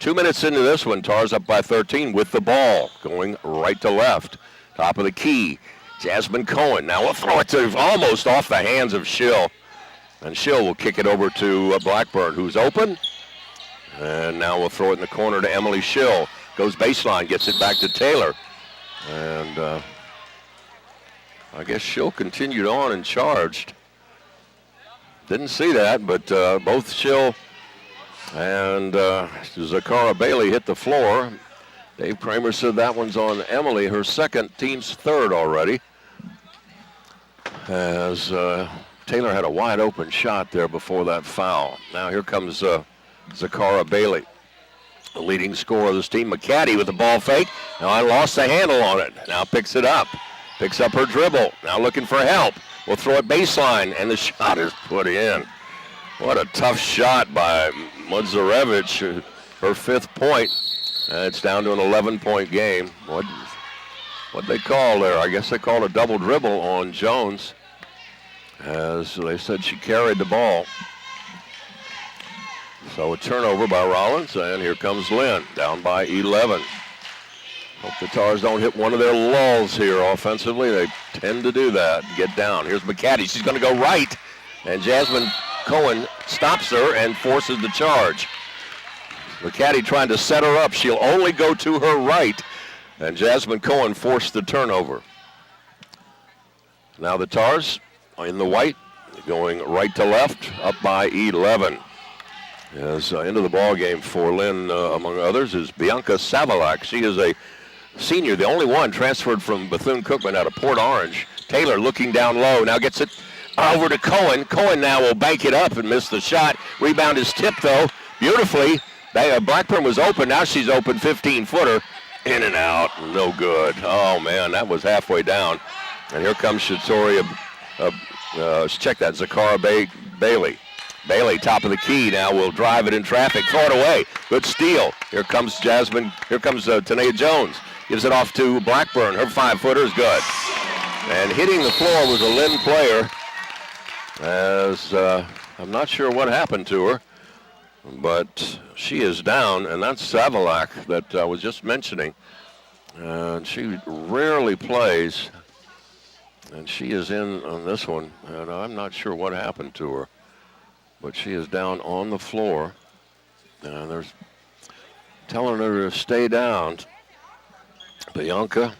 2 minutes into this one, Tars up by 13 with the ball, going right to left. Top of the key, Jasmine Cohen. Now we'll throw it to almost off the hands of Schill. And Schill will kick it over to Blackburn, who's open. And now we'll throw it in the corner to Emily Schill. Goes baseline, gets it back to Taylor. And I guess Schill continued on and charged. Didn't see that, but both Schill and Zakara Bailey hit the floor. Dave Kramer said that one's on Emily, her second, team's third already. As Taylor had a wide open shot there before that foul. Now here comes Zakara Bailey, the leading scorer of this team. McCaddy with the ball fake. Now I lost the handle on it. Now picks it up. Picks up her dribble. Now looking for help. We'll throw it baseline, and the shot is put in. What a tough shot by Mudzarevich, her fifth point. It's down to an 11-point game. What'd they call there? I guess they called a double dribble on Jones, as they said she carried the ball. So a turnover by Rollins, and here comes Lynn, down by 11. Hope the Tars don't hit one of their lulls here offensively. They tend to do that, get down. Here's McCaddy. She's going to go right, and Jasmine Cohen stops her and forces the charge. McCaddy trying to set her up. She'll only go to her right, and Jasmine Cohen forced the turnover. Now the Tars in the white, going right to left, up by 11. As into the ball game for Lynn, among others, is Bianca Savalak. She is a senior, the only one transferred from Bethune-Cookman out of Port Orange. Taylor looking down low, now gets it over to Cohen. Cohen now will bank it up and miss the shot. Rebound is tipped, though, beautifully. Blackburn was open, now she's open, 15-footer. In and out, no good. Oh, man, that was halfway down. And here comes Shatori, check that, Zakara Bailey. Bailey, top of the key, now will drive it in traffic, throw it away. Good steal. Here comes Tanea Jones. Gives it off to Blackburn. Her 5-footer is good. And hitting the floor was a Lynn player, as I'm not sure what happened to her, but she is down, and that's Savalak that I was just mentioning. And she rarely plays, and she is in on this one, and I'm not sure what happened to her. But she is down on the floor, and they're telling her to stay down. Bianca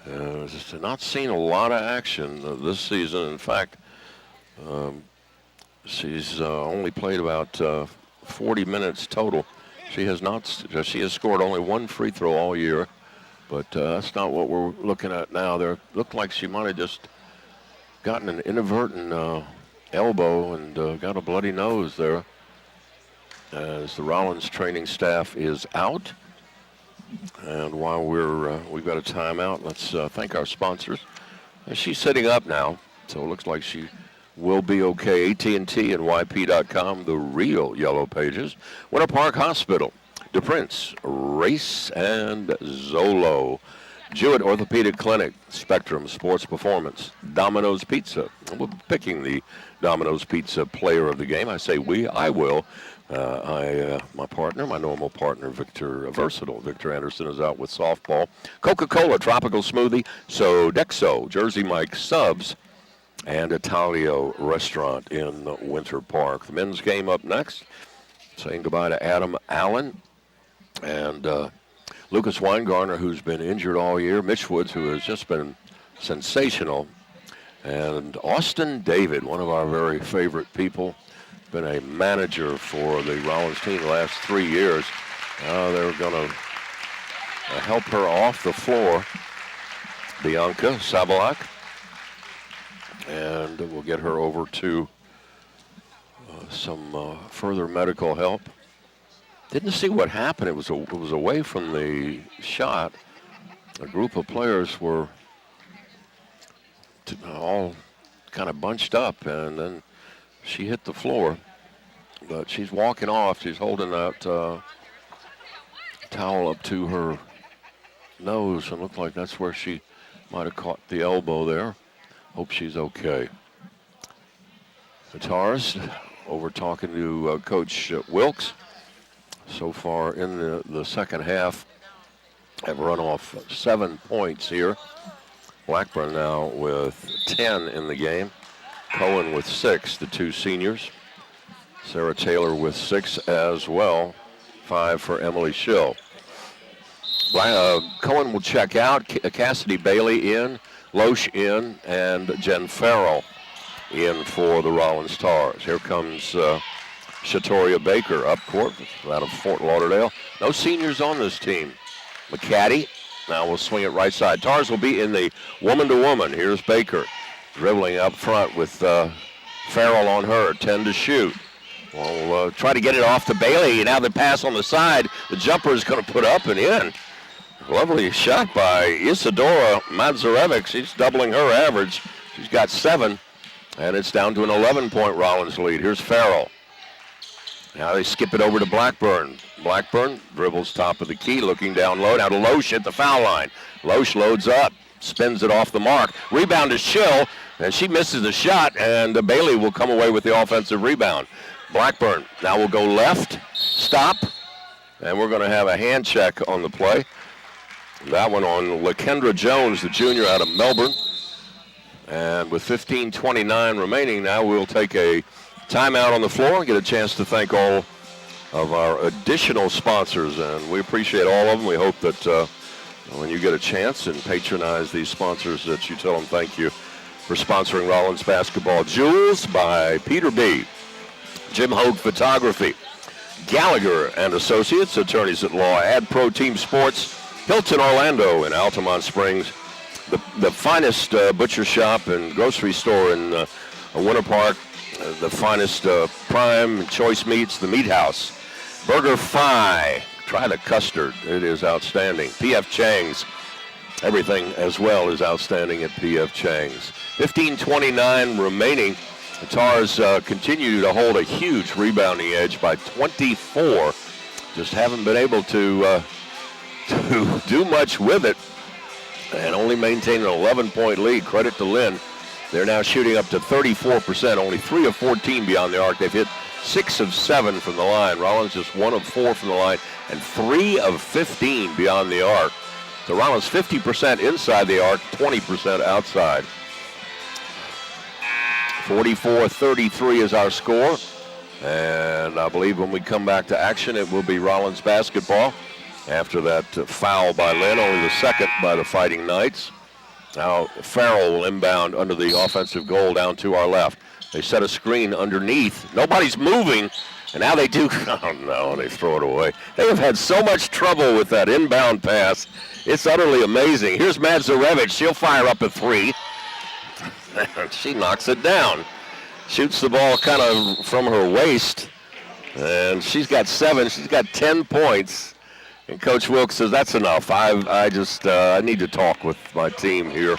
has not seen a lot of action this season. In fact, she's only played about 40 minutes total. She has scored only one free throw all year, but that's not what we're looking at now. There looked like she might have just gotten an inadvertent elbow and got a bloody nose there, as the Rollins training staff is out. And while we've got a timeout, let's thank our sponsors. She's sitting up now, so it looks like she will be okay. AT&T and YP.com, the real Yellow Pages. Winter Park Hospital, DePrince, Race, and Zolo. Jewett Orthopedic Clinic, Spectrum Sports Performance, Domino's Pizza. We're picking the Domino's Pizza player of the game. I say we, I will. My normal partner, Versatile Victor Anderson, is out with softball. Coca-Cola Tropical Smoothie, Sodexo, Jersey Mike Subs, and Italio Restaurant in Winter Park. The men's game up next. Saying goodbye to Adam Allen and Lucas Weingartner, who's been injured all year. Mitch Woods, who has just been sensational. And Austin David, one of our very favorite people, been a manager for the Rollins team the last 3 years. They're going to help her off the floor, Bianca Sabalak. And we'll get her over to some further medical help. Didn't see what happened. It was away from the shot. A group of players were all kind of bunched up, and then she hit the floor. But she's walking off. She's holding that towel up to her nose, and looked like that's where she might have caught the elbow there. Hope she's okay. The Tars over talking to Coach Wilkes. So far in the second half, have run off 7 points here. Blackburn now with 10 in the game. Cohen with 6, the two seniors. Sarah Taylor with 6 as well. 5 for Emily Schill. Cohen will check out. Cassidy Bailey in, Loesch in, and Jen Farrell in for the Rollins Tars. Here comes Shatoria Baker up court out of Fort Lauderdale. No seniors on this team. McCaddy now will swing it right side. Tars will be in the woman-to-woman. Here's Baker dribbling up front with Farrell on her, 10 to shoot. We'll try to get it off to Bailey. Now the pass on the side. The jumper is going to put up and in. Lovely shot by Isadora Madzarevic. She's doubling her average. She's got 7, and it's down to an 11-point Rollins lead. Here's Farrell. Now they skip it over to Blackburn. Blackburn dribbles top of the key, looking down low. Now to Loesch at the foul line. Loesch loads up, spins it off the mark. Rebound to Schill, and she misses the shot, and Bailey will come away with the offensive rebound. Blackburn now will go left, stop, and we're going to have a hand check on the play. That one on LaKendra Jones, the junior out of Melbourne. And with 15:29 remaining, now we'll take a timeout on the floor and get a chance to thank all of our additional sponsors. And we appreciate all of them. We hope that when you get a chance and patronize these sponsors that you tell them thank you for sponsoring Rollins basketball. Jewels by Peter B. Jim Hogue Photography. Gallagher and Associates, attorneys at law. Ad Pro Team Sports. Hilton Orlando in Altamont Springs. The finest butcher shop and grocery store in Winter Park. The finest prime choice meats, the Meat House. Burger Fi. Try the custard. It is outstanding. P.F. Chang's. Everything as well is outstanding at P.F. Chang's. 15:29 remaining. The Tars continue to hold a huge rebounding edge by 24. Just haven't been able to do much with it and only maintain an 11-point lead. Credit to Lynn. They're now shooting up to 34%, only 3 of 14 beyond the arc. They've hit 6 of 7 from the line. Rollins just 1 of 4 from the line and 3 of 15 beyond the arc. So Rollins 50% inside the arc, 20% outside. 44-33 is our score. And I believe when we come back to action, it will be Rollins basketball. After that foul by Lynn, only the second by the Fighting Knights. Now Farrell will inbound under the offensive goal down to our left. They set a screen underneath. Nobody's moving, and now they do. Oh, no, they throw it away. They have had so much trouble with that inbound pass. It's utterly amazing. Here's Madzarevic. She'll fire up a 3. She knocks it down. Shoots the ball kind of from her waist, and she's got 7. She's got 10 points. And Coach Wilkes says, that's enough. I need to talk with my team here.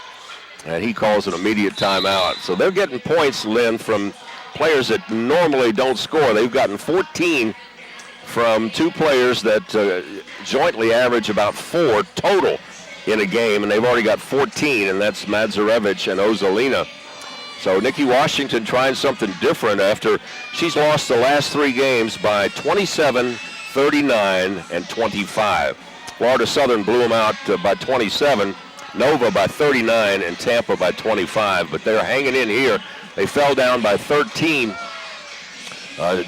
And he calls an immediate timeout. So they're getting points, Lynn, from players that normally don't score. They've gotten 14 from 2 players that jointly average about 4 total in a game. And they've already got 14, and that's Madzarevic and Ozolina. So Nikki Washington trying something different after she's lost the last 3 games by 27, 39, and 25. Florida Southern blew them out by 27, Nova by 39, and Tampa by 25. But they're hanging in here. They fell down by 13 a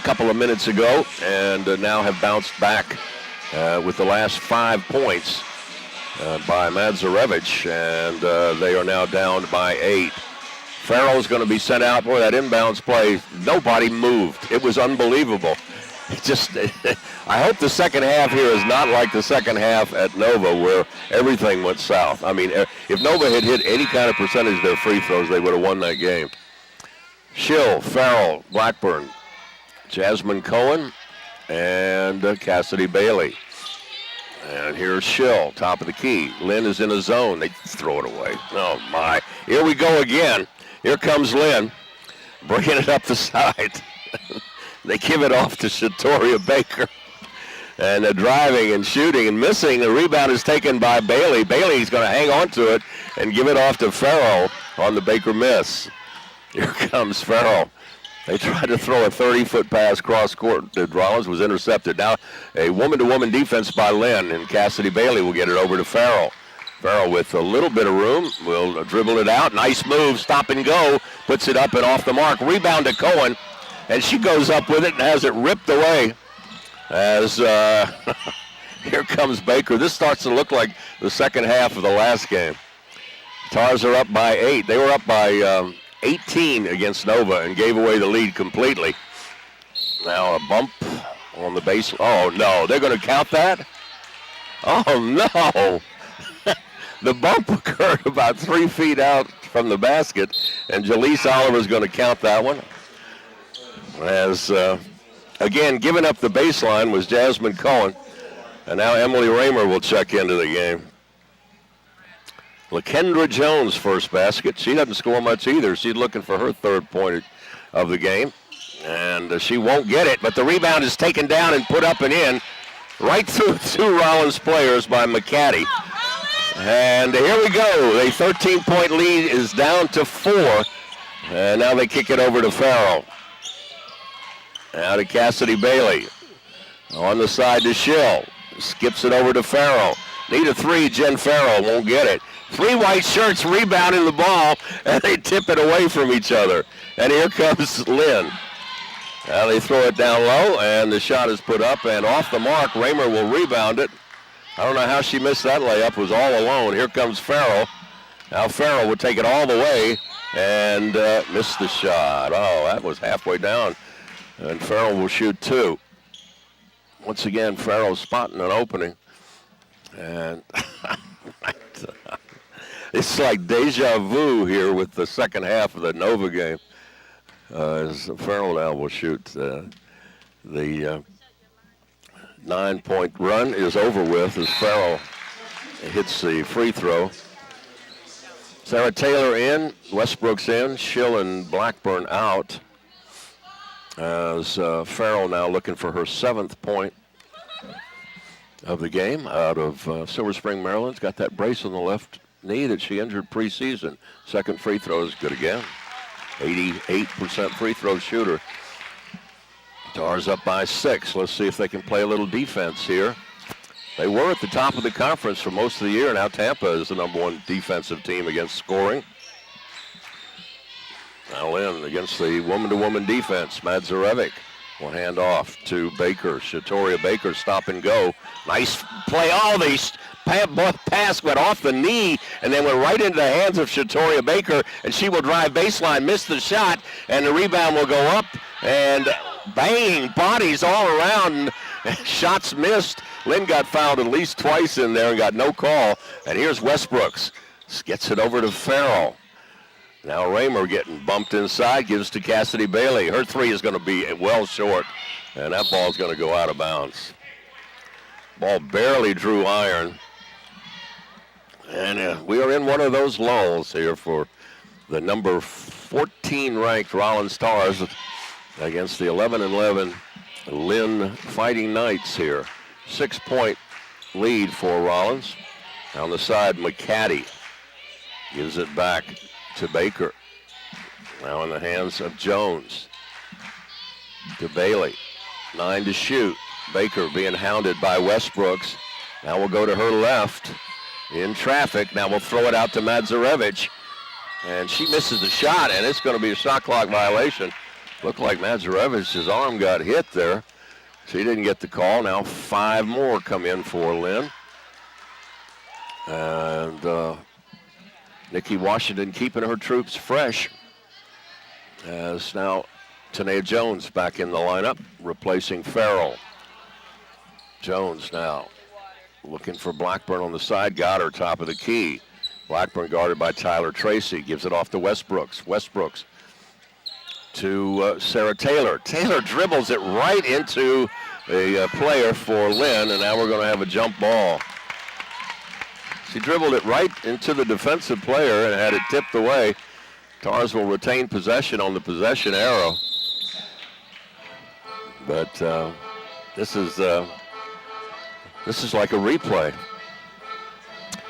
couple of minutes ago, and now have bounced back with the last 5 points by Madzarevic, and they are now down by 8. Farrell's going to be sent out. Boy, that inbounds play, nobody moved. It was unbelievable. I hope the second half here is not like the second half at Nova where everything went south. I mean, if Nova had hit any kind of percentage of their free throws, they would have won that game. Schill, Farrell, Blackburn, Jasmine Cohen, and Cassidy Bailey. And here's Schill, top of the key. Lynn is in a zone. They throw it away. Oh, my. Here we go again. Here comes Lynn, bringing it up the side. They give it off to Shatoria Baker. and driving and shooting and missing. The rebound is taken by Bailey. Bailey's going to hang on to it and give it off to Farrell on the Baker miss. Here comes Farrell. They tried to throw a 30-foot pass cross court to Rollins, was intercepted. Now a woman-to-woman defense by Lynn, and Cassidy Bailey will get it over to Farrell. Farrell with a little bit of room will dribble it out. Nice move, stop and go, puts it up and off the mark. Rebound to Cohen, and she goes up with it and has it ripped away as here comes Baker. This starts to look like the second half of the last game. Tars are up by 8. They were up by 18 against Nova and gave away the lead completely. Now a bump on the base. Oh, no, they're going to count that? Oh, no. The bump occurred about 3 feet out from the basket, and Jaleese Oliver's going to count that one. As, again, giving up the baseline was Jasmine Cohen, and now Emily Raymer will check into the game. LaKendra Jones first basket. She doesn't score much either. She's looking for her third point of the game, and she won't get it, but the rebound is taken down and put up and in right through 2 Rollins players by McCaddy. And here we go. A 13-point lead is down to 4. And now they kick it over to Farrell. Now to Cassidy Bailey. On the side to Schill. Skips it over to Farrell. Need a 3. Jen Farrell won't get it. 3 white shirts rebounding the ball, and they tip it away from each other. And here comes Lynn. Now they throw it down low, and the shot is put up and off the mark. Raymer will rebound it. I don't know how she missed that layup. Was all alone. Here comes Farrell. Now Farrell will take it all the way and missed the shot. Oh, that was halfway down. And Farrell will shoot 2. Once again, Farrell spotting an opening. And it's like deja vu here with the second half of the Nova game. As Farrell now will shoot the 9-point run is over with as Farrell hits the free throw. Sarah Taylor in, Westbrook's in, Schill and Blackburn out. As Farrell now looking for her 7th point of the game out of Silver Spring, Maryland's got that brace on the left knee that she injured preseason. Second free throw is good again. 88% free throw shooter. Tars up by 6. Let's see if they can play a little defense here. They were at the top of the conference for most of the year. Now Tampa is the #1 defensive team against scoring. Now Lynn against the woman-to-woman defense. Madzarevic will hand off to Baker. Shatoria Baker stop and go. Nice play. All these pass went off the knee and then went right into the hands of Shatoria Baker, and she will drive baseline, miss the shot, and the rebound will go up, and banging bodies all around. Shots missed. Lynn got fouled at least twice in there and got no call. And here's Westbrooks. Gets it over to Farrell. Now Raymer getting bumped inside, gives to Cassidy Bailey. Her 3 is going to be well short, and that ball's going to go out of bounds. Ball barely drew iron. And we are in one of those lulls here for the number 14 ranked Rollins Tars against the 11-11 Lynn Fighting Knights here. 6-point lead for Rollins. On the side, McCaddy gives it back to Baker. Now in the hands of Jones. To Bailey. 9 to shoot. Baker being hounded by Westbrooks. Now we'll go to her left in traffic. Now we'll throw it out to Madzarevic. And she misses the shot, and it's going to be a shot clock violation. Looked like Madzarevic's arm got hit there. She didn't get the call. Now 5 more come in for Lynn. And Nikki Washington keeping her troops fresh. As now Tanea Jones back in the lineup, replacing Farrell. Jones now looking for Blackburn on the side. Got her top of the key. Blackburn guarded by Tyler Tracy. Gives it off to Westbrooks. Westbrooks to Sarah Taylor. Taylor dribbles it right into a player for Lynn, and now we're going to have a jump ball. She dribbled it right into the defensive player and had it tipped away. Tars will retain possession on the possession arrow. But this is This is like a replay.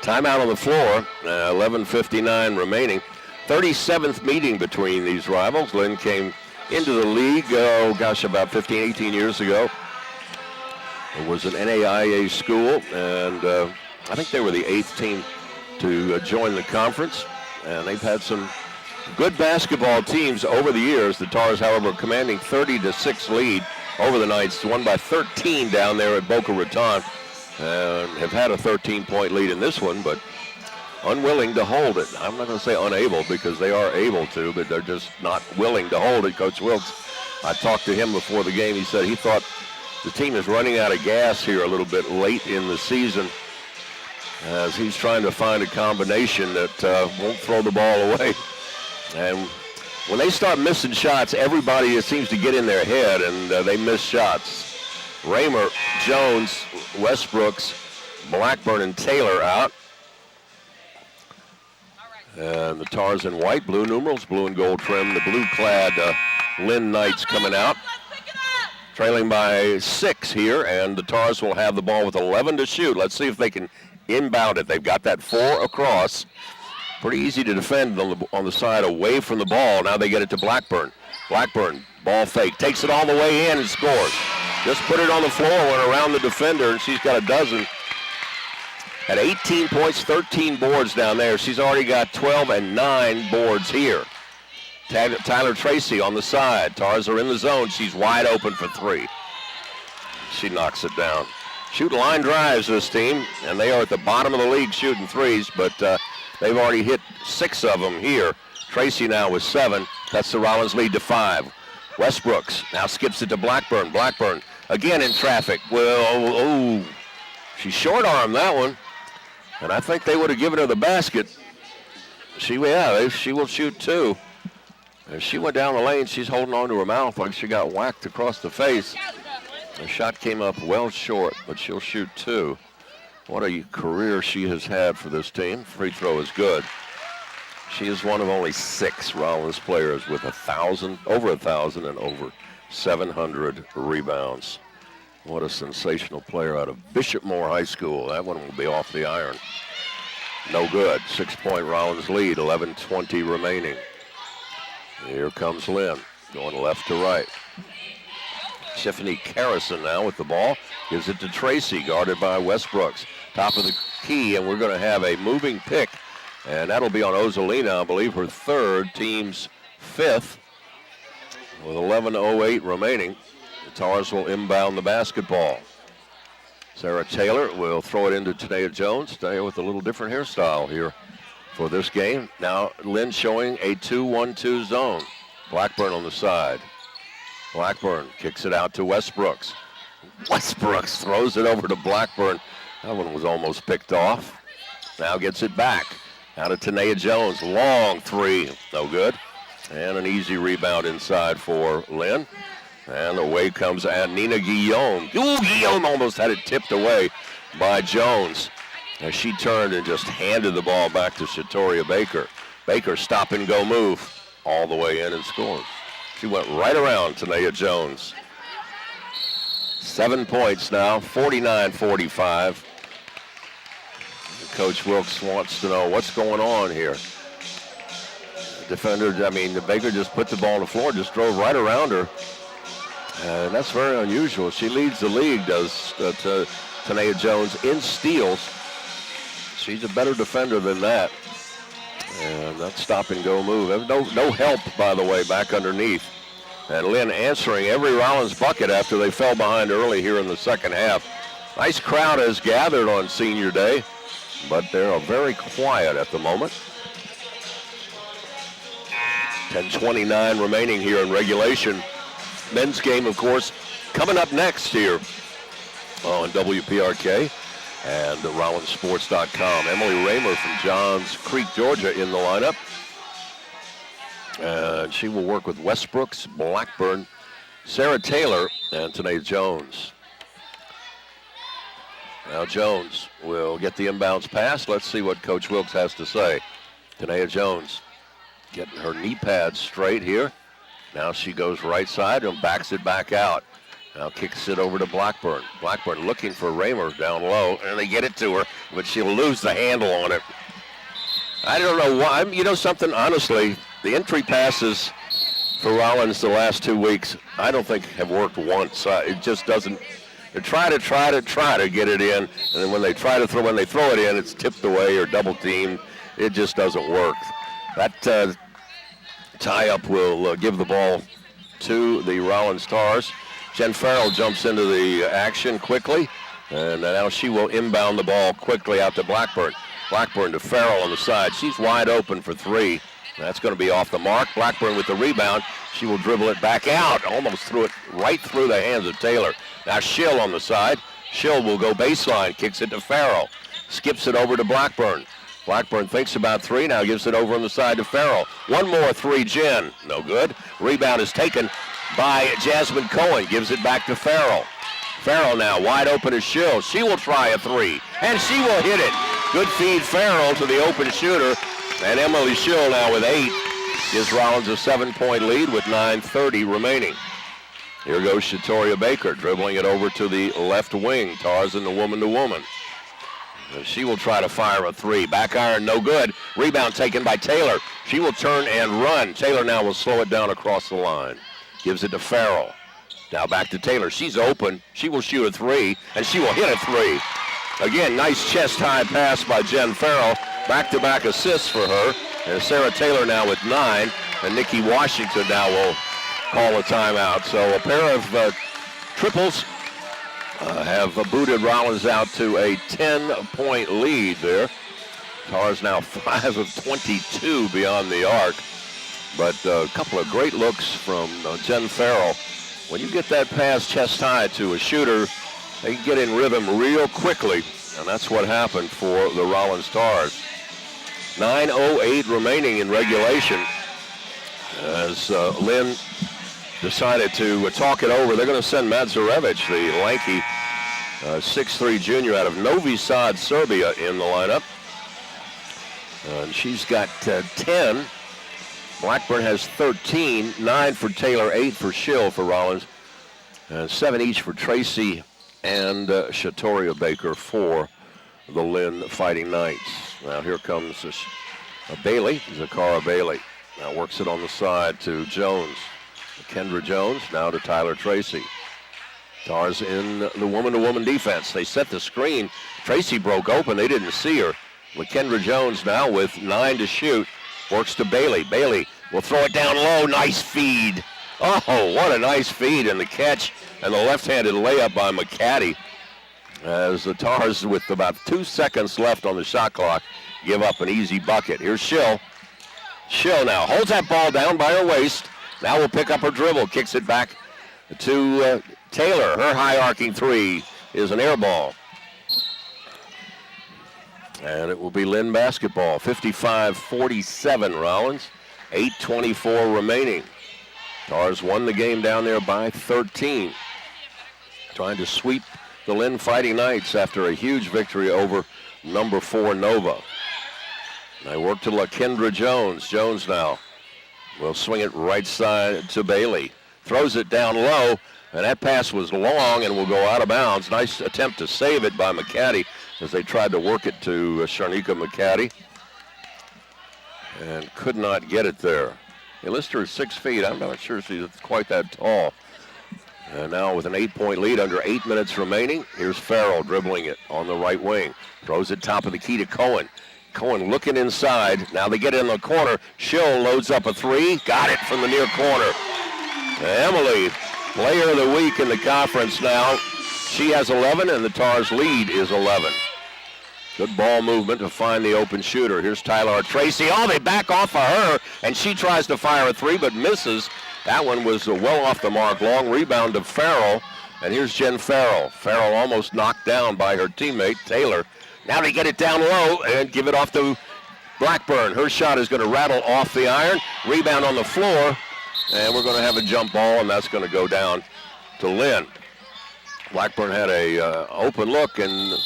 Timeout on the floor, 11:59 remaining. 37th meeting between these rivals. Lynn came into the league, about 15, 18 years ago. It was an NAIA school, and I think they were the 8th team to join the conference. And they've had some good basketball teams over the years. The Tars, however, commanding 30-6 lead over the Knights, won by 13 down there at Boca Raton, and have had a 13-point lead in this one, but unwilling to hold it. I'm not going to say unable, because they are able to, but they're just not willing to hold it. Coach Wilkes, I talked to him before the game. He said he thought the team is running out of gas here a little bit late in the season, as he's trying to find a combination that won't throw the ball away. And when they start missing shots, everybody seems to get in their head, and they miss shots. Raymer, Jones, Westbrooks, Blackburn, and Taylor out. And the Tars in white, blue numerals, blue and gold trim. The blue-clad Lynn Knights coming out, trailing by 6 here, and the Tars will have the ball with 11 to shoot. Let's see if they can inbound it. They've got that 4 across. Pretty easy to defend on the side away from the ball. Now they get it to Blackburn. Blackburn, ball fake, takes it all the way in and scores. Just put it on the floor, went around the defender, and she's got a dozen. At 18 points, 13 boards down there. She's already got 12 and 9 boards here. Tyler Tracy on the side. Tars are in the zone. She's wide open for 3. She knocks it down. Shoot line drives, this team, and they are at the bottom of the league shooting threes, but they've already hit 6 of them here. Tracy now with 7. That's the Rollins lead to 5. Westbrooks now skips it to Blackburn. Blackburn again in traffic. Well, she short-armed that one. And I think they would have given her the basket. She will shoot 2. As she went down the lane, she's holding on to her mouth like she got whacked across the face. The shot came up well short, but she'll shoot 2. What a career she has had for this team. Free throw is good. She is one of only 6 Rollins players with over 1,000 and over 700 rebounds. What a sensational player out of Bishop Moore High School. That one will be off the iron. No good. 6-point Rollins lead, 11:20 remaining. Here comes Lynn, going left to right. Tiffany Carrison now with the ball. Gives it to Tracy, guarded by Westbrooks. Top of the key, and we're going to have a moving pick. And that'll be on Ozolina, I believe her 3rd, team's 5th. With 11:08 remaining. The Tars will inbound the basketball. Sarah Taylor will throw it into Tanea Jones. Tanea with a little different hairstyle here for this game. Now Lynn showing a 2-1-2 zone. Blackburn on the side. Blackburn kicks it out to Westbrooks. Westbrooks throws it over to Blackburn. That one was almost picked off. Now gets it back. Out of Tanea Jones. Long 3. No good. And an easy rebound inside for Lynn. And away comes Nina Guillaume. Guillaume almost had it tipped away by Jones as she turned and just handed the ball back to Shatoria Baker. Baker stop and go move all the way in and scores. She went right around Tanea Jones. 7 points now, 49-45. Coach Wilkes wants to know what's going on here. The Baker just put the ball on the floor, just drove right around her. And that's very unusual. She leads the league, does Tanea Jones, in steals. She's a better defender than that. And that stop-and-go move. No help, by the way, back underneath. And Lynn answering every Rollins bucket after they fell behind early here in the second half. Nice crowd has gathered on Senior Day, but they're very quiet at the moment. 10:29 remaining here in regulation. Men's game, of course, coming up next here on WPRK and RollinsSports.com. Emily Raymer from Johns Creek, Georgia, in the lineup. And she will work with Westbrooks, Blackburn, Sarah Taylor, and Tanea Jones. Now Jones will get the inbounds pass. Let's see what Coach Wilkes has to say. Tanea Jones getting her knee pads straight here. Now she goes right side and backs it back out. Now kicks it over to Blackburn. Blackburn looking for Raymer down low, and they get it to her, but she'll lose the handle on it. I don't know why. You know something, honestly, the entry passes for Rollins the last 2 weeks, I don't think have worked once. It just doesn't. They try to get it in, and then when they throw it in, it's tipped away or double teamed. It just doesn't work. That tie-up will give the ball to the Rollins Tars. Jen Farrell jumps into the action quickly, and now she will inbound the ball quickly out to Blackburn. Blackburn to Farrell on the side. She's wide open for three. That's going to be off the mark. Blackburn with the rebound. She will dribble it back out. Almost threw it right through the hands of Taylor. Now Schill on the side. Schill will go baseline. Kicks it to Farrell. Skips it over to Blackburn. Blackburn thinks about three. Now gives it over on the side to Farrell. One more three, Jen. No good. Rebound is taken by Jasmine Cohen. Gives it back to Farrell. Farrell now wide open as Schill. She will try a three. And she will hit it. Good feed Farrell to the open shooter. And Emily Schill now with 8 gives Rollins a 7-point lead with 9:30 remaining. Here goes Shatoria Baker dribbling it over to the left wing. Tarzan the woman-to-woman. And she will try to fire a three. Back iron, no good. Rebound taken by Taylor. She will turn and run. Taylor now will slow it down across the line. Gives it to Farrell. Now back to Taylor. She's open. She will shoot a three, and she will hit a three. Again, nice chest-high pass by Jen Farrell. Back-to-back assists for her. And Sarah Taylor now with 9. And Nikki Washington now will call a timeout. So a pair of triples have booted Rollins out to a 10-point lead there. Tars now 5 of 22 beyond the arc. But a couple of great looks from Jen Farrell. When you get that pass chest-high to a shooter, they can get in rhythm real quickly. And that's what happened for the Rollins Tars. 9:08 remaining in regulation as Lynn decided to talk it over. They're going to send Madzarevich, the lanky 6'3" junior out of Novi Sad, Serbia, in the lineup. And she's got 10. Blackburn has 13, 9 for Taylor, 8 for Schill for Rollins, and 7 each for Tracy and Shatoria Baker for the Lynn Fighting Knights. Now here comes Bailey, Zakara Bailey. Now works it on the side to Jones. Kendra Jones now to Tyler Tracy. Tars in the woman-to-woman defense. They set the screen. Tracy broke open. They didn't see her. Kendra Jones now with 9 to shoot. Works to Bailey. Bailey will throw it down low. Nice feed. Oh, what a nice feed, and the catch and the left-handed layup by McCaddy. As the Tars, with about 2 seconds left on the shot clock, give up an easy bucket. Here's Schill. Schill now holds that ball down by her waist. Now will pick up her dribble. Kicks it back to Taylor. Her high-arcing three is an air ball. And it will be Lynn basketball. 55-47 Rollins. 8:24 remaining. Tars won the game down there by 13. Trying to sweep the Lynn Fighting Knights after a huge victory over number 4 Nova. They work to Kendra Jones. Jones now will swing it right side to Bailey. Throws it down low, and that pass was long and will go out of bounds. Nice attempt to save it by McCaddy as they tried to work it to Sharnika McCaddy. And could not get it there. They list her 6 feet. I'm not sure she's quite that tall. And now with an 8-point lead under 8 minutes remaining, here's Farrell dribbling it on the right wing. Throws it top of the key to Cohen. Cohen looking inside. Now they get in the corner. Schill loads up a three. Got it from the near corner. Emily, player of the week in the conference now. She has 11, and the Tars' lead is 11. Good ball movement to find the open shooter. Here's Tyler Tracy. Oh, they back off of her, and she tries to fire a three, but misses. That one was well off the mark. Long rebound to Farrell, and here's Jen Farrell. Farrell almost knocked down by her teammate, Taylor. Now they get it down low and give it off to Blackburn. Her shot is going to rattle off the iron. Rebound on the floor, and we're going to have a jump ball, and that's going to go down to Lynn. Blackburn had a open look, and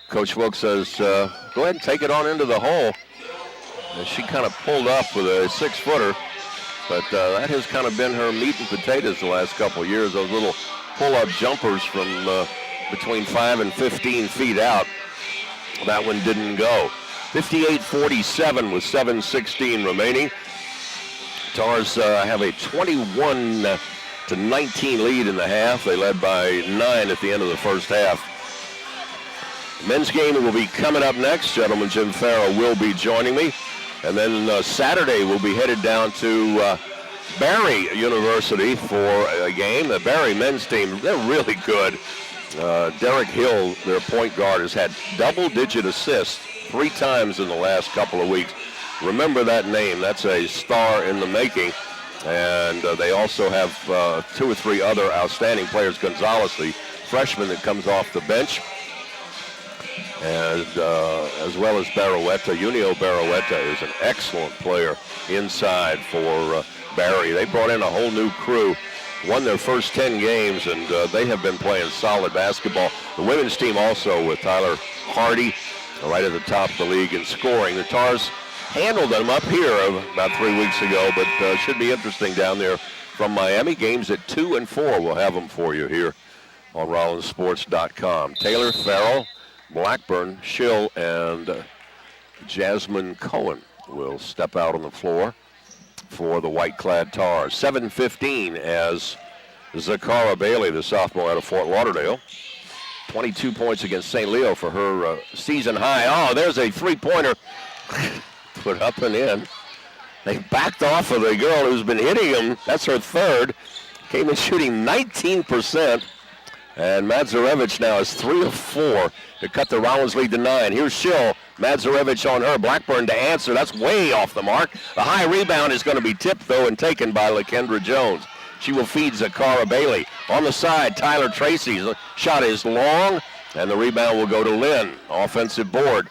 Coach Wilkes says, go ahead and take it on into the hole. And she kind of pulled up with a 6-footer, but that has kind of been her meat and potatoes the last couple of years, those little pull-up jumpers from between 5 and 15 feet out. That one didn't go. 58-47 with 7:16 remaining. Tars have a 21-19 lead in the half. They led by 9 at the end of the first half. Men's game will be coming up next. Gentleman Jim Farrell will be joining me. And then Saturday we'll be headed down to Barry University for a game. The Barry men's team, they're really good. Derek Hill, their point guard, has had double-digit assists 3 times in the last couple of weeks. Remember that name. That's a star in the making. And they also have 2 or 3 other outstanding players. Gonzalez, the freshman that comes off the bench, and as well as Barroetta. Junio Barroetta is an excellent player inside for Barry. They brought in a whole new crew, won their first 10 games, and they have been playing solid basketball. The women's team also with Tyler Hardy right at the top of the league in scoring. The Tars handled them up here about 3 weeks ago, but should be interesting down there from Miami. Games at 2 and 4. We'll have them for you here on RollinsSports.com. Taylor, Farrell, Blackburn, Schill, and Jasmine Cohen will step out on the floor for the white-clad Tars. 7:15 as Zakara Bailey, the sophomore out of Fort Lauderdale. 22 points against St. Leo for her season high. Oh, there's a three-pointer put up and in. They backed off of the girl who's been hitting them. That's her third. Came in shooting 19%. And Madzarevich now is 3 of 4 to cut the Rollins lead to 9. Here's Schill. Madzarevich on her. Blackburn to answer. That's way off the mark. The high rebound is going to be tipped, though, and taken by LaKendra Jones. She will feed Zakara Bailey. On the side, Tyler Tracy's shot is long, and the rebound will go to Lynn. Offensive board.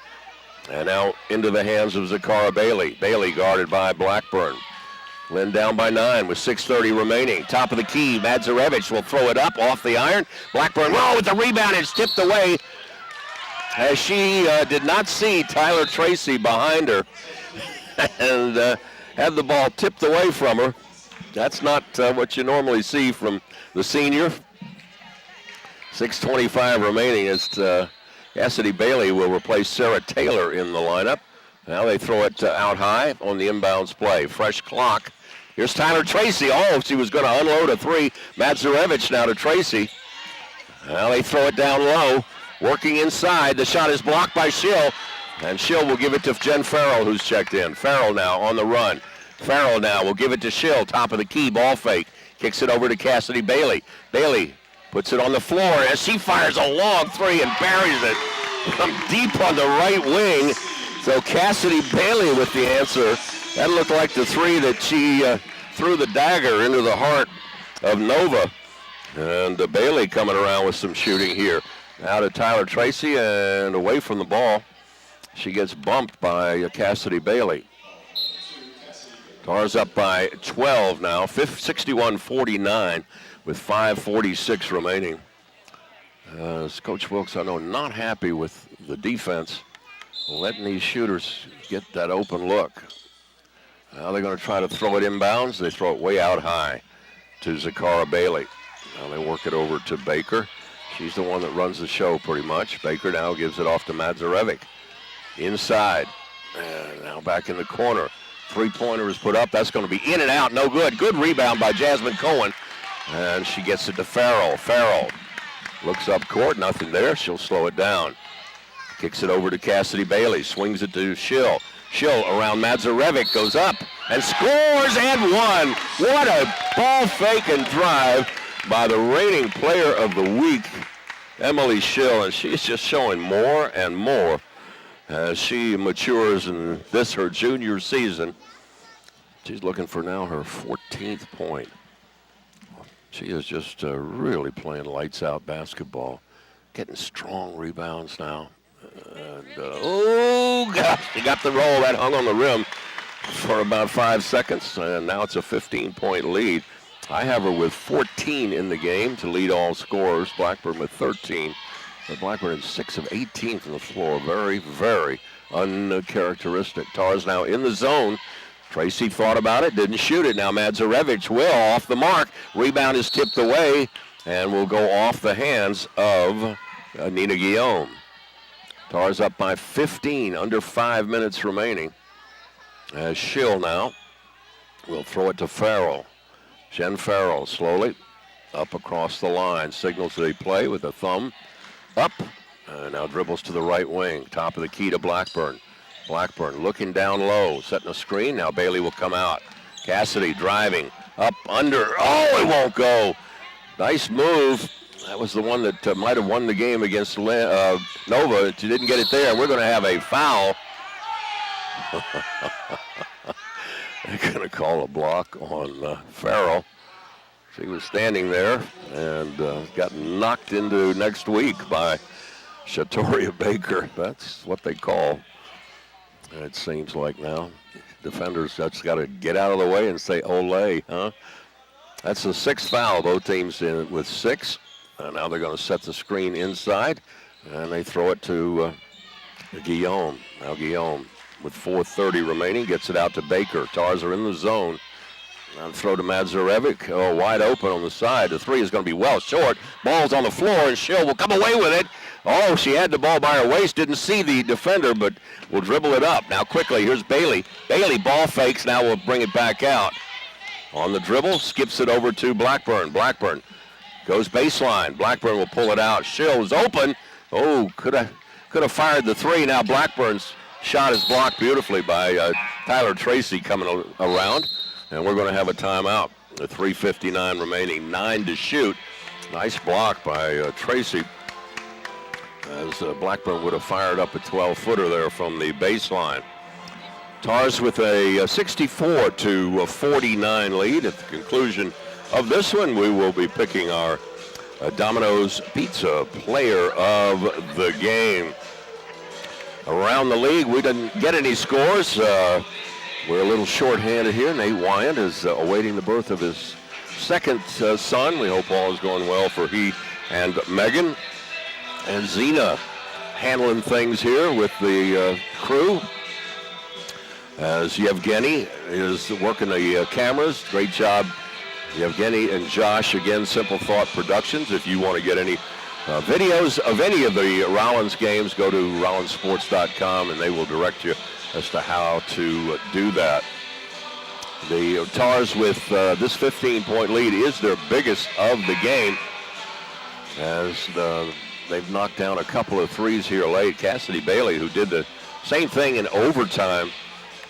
And now into the hands of Zakara Bailey. Bailey guarded by Blackburn. Lynn down by 9 with 6:30 remaining. Top of the key, Madzarevich will throw it up off the iron. Blackburn, with the rebound, it's tipped away as she did not see Tyler Tracy behind her and had the ball tipped away from her. That's not what you normally see from the senior. 6:25 remaining as Cassidy Bailey will replace Sarah Taylor in the lineup. Now they throw it out high on the inbounds play. Fresh clock. Here's Tyler Tracy. Oh, she was going to unload a 3. Madzarevich now to Tracy. Now they throw it down low. Working inside. The shot is blocked by Schill. And Schill will give it to Jen Farrell, who's checked in. Farrell now on the run. Farrell now will give it to Schill. Top of the key. Ball fake. Kicks it over to Cassidy Bailey. Bailey puts it on the floor as she fires a long 3 and buries it from deep on the right wing. So Cassidy Bailey with the answer. That looked like the 3 that she threw the dagger into the heart of Nova. And Bailey coming around with some shooting here. Now to Tyler Tracy and away from the ball. She gets bumped by Cassidy Bailey. Tars up by 12 now, 61-49 with 5:46 remaining. Coach Wilkes, I know, not happy with the defense, letting these shooters get that open look. Now they're going to try to throw it inbounds. They throw it way out high to Zakara Bailey. Now they work it over to Baker. She's the one that runs the show pretty much. Baker now gives it off to Madzarevich. Inside. And now back in the corner. Three-pointer is put up. That's going to be in and out. No good. Good rebound by Jasmine Cohen. And she gets it to Farrell. Farrell looks up court. Nothing there. She'll slow it down. Kicks it over to Cassidy Bailey. Swings it to Schill. Schill around Madzarevich. Goes up and scores and one. What a ball fake and drive by the reigning player of the week, Emily Schill. And she's just showing more and more as she matures in this, her junior season. She's looking for now her 14th point. She is just really playing lights out basketball. Getting strong rebounds now. And, oh, gosh, she got the roll. That hung on the rim for about 5 seconds. And now it's a 15-point lead. I have her with 14 in the game to lead all scorers. Blackburn with 13. But Blackburn is 6 of 18 from the floor. Very, very uncharacteristic. Tars now in the zone. Tracy thought about it, didn't shoot it. Now Madzarevich will off the mark. Rebound is tipped away. and will go off the hands of Nina Guillaume. Tars up by 15, under 5 minutes remaining. As Schill now will throw it to Farrell. Jen Farrell slowly up across the line, signals the play with a thumb up, now dribbles to the right wing, top of the key to Blackburn. Blackburn looking down low, setting a screen. Now Bailey will come out. Cassidy driving up under. Oh, it won't go. Nice move. That was the one that might have won the game against Nova. She didn't get it there. We're going to have a foul. They're going to call a block on Farrell. She was standing there and got knocked into next week by Shatoria Baker. That's what they call. It seems like now. Defenders just got to get out of the way and say, ole, huh? That's the sixth foul. Both teams in with 6. Now they're going to set the screen inside, and they throw it to Guillaume. Now Guillaume, with 4:30 remaining, gets it out to Baker. Tars are in the zone. Now throw to Madzarevic. Oh, wide open on the side. The three is going to be well short. Ball's on the floor, and Schill will come away with it. Oh, she had the ball by her waist. Didn't see the defender, but will dribble it up. Now quickly, here's Bailey. Bailey ball fakes. Now will bring it back out. On the dribble, skips it over to Blackburn. Blackburn goes baseline. Blackburn will pull it out. Schill is open. Oh, could have fired the three. Now Blackburn's shot is blocked beautifully by Tyler Tracy coming around. And we're going to have a timeout. The 3:59 remaining, 9 to shoot. Nice block by Tracy. As Blackburn would have fired up a 12-footer there from the baseline. Tars with a 64 to 49 lead. At the conclusion of this one, we will be picking our Domino's Pizza Player of the Game. Around the league, we didn't get any scores. We're a little short-handed here. Nate Wyant is awaiting the birth of his second son. We hope all is going well for he and Megan. And Zena handling things here with the crew. As Yevgeny is working the cameras. Great job, Yevgeny and Josh. Again, Simple Thought Productions. If you want to get any videos of any of the Rollins games, go to rollinsports.com and they will direct you as to how to do that. The Tars with this 15-point lead is their biggest of the game, as they've knocked down a couple of threes here late. Cassidy Bailey, who did the same thing in overtime,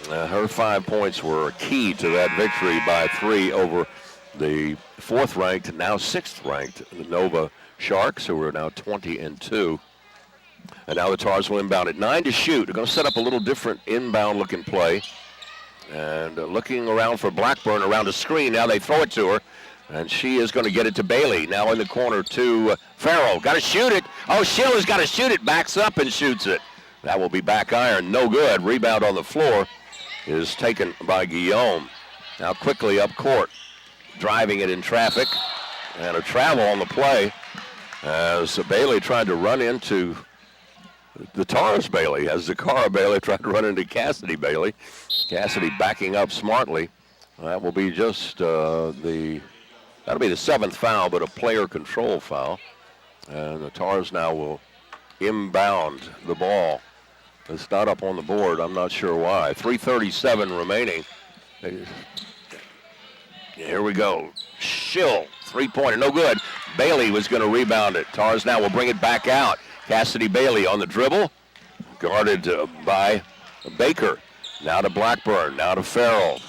her 5 points were key to that victory by 3 over the 4th-ranked, now 6th-ranked Nova Sharks, who are now 20-2. And now the Tars will inbound at 9 to shoot. They're going to set up a little different inbound-looking play. And looking around for Blackburn around a screen. Now they throw it to her. And she is going to get it to Bailey. Now in the corner to Farrell. Got to shoot it. Oh, Schill has got to shoot it. Backs up and shoots it. That will be back iron. No good. Rebound on the floor is taken by Guillaume. Now quickly up court. Driving it in traffic. And a travel on the play. As Bailey tried to run into the Tars Bailey, as Zakara Bailey tried to run into Cassidy Bailey. Cassidy backing up smartly. That will be just that'll be the 7th foul, but a player control foul. And the Tars now will inbound the ball. It's not up on the board. I'm not sure why. 3:37 remaining. Here we go. Schill, 3-pointer, no good. Bailey was going to rebound it. Tars now will bring it back out. Cassidy Bailey on the dribble, guarded by Baker. Now to Blackburn, now to Farrell.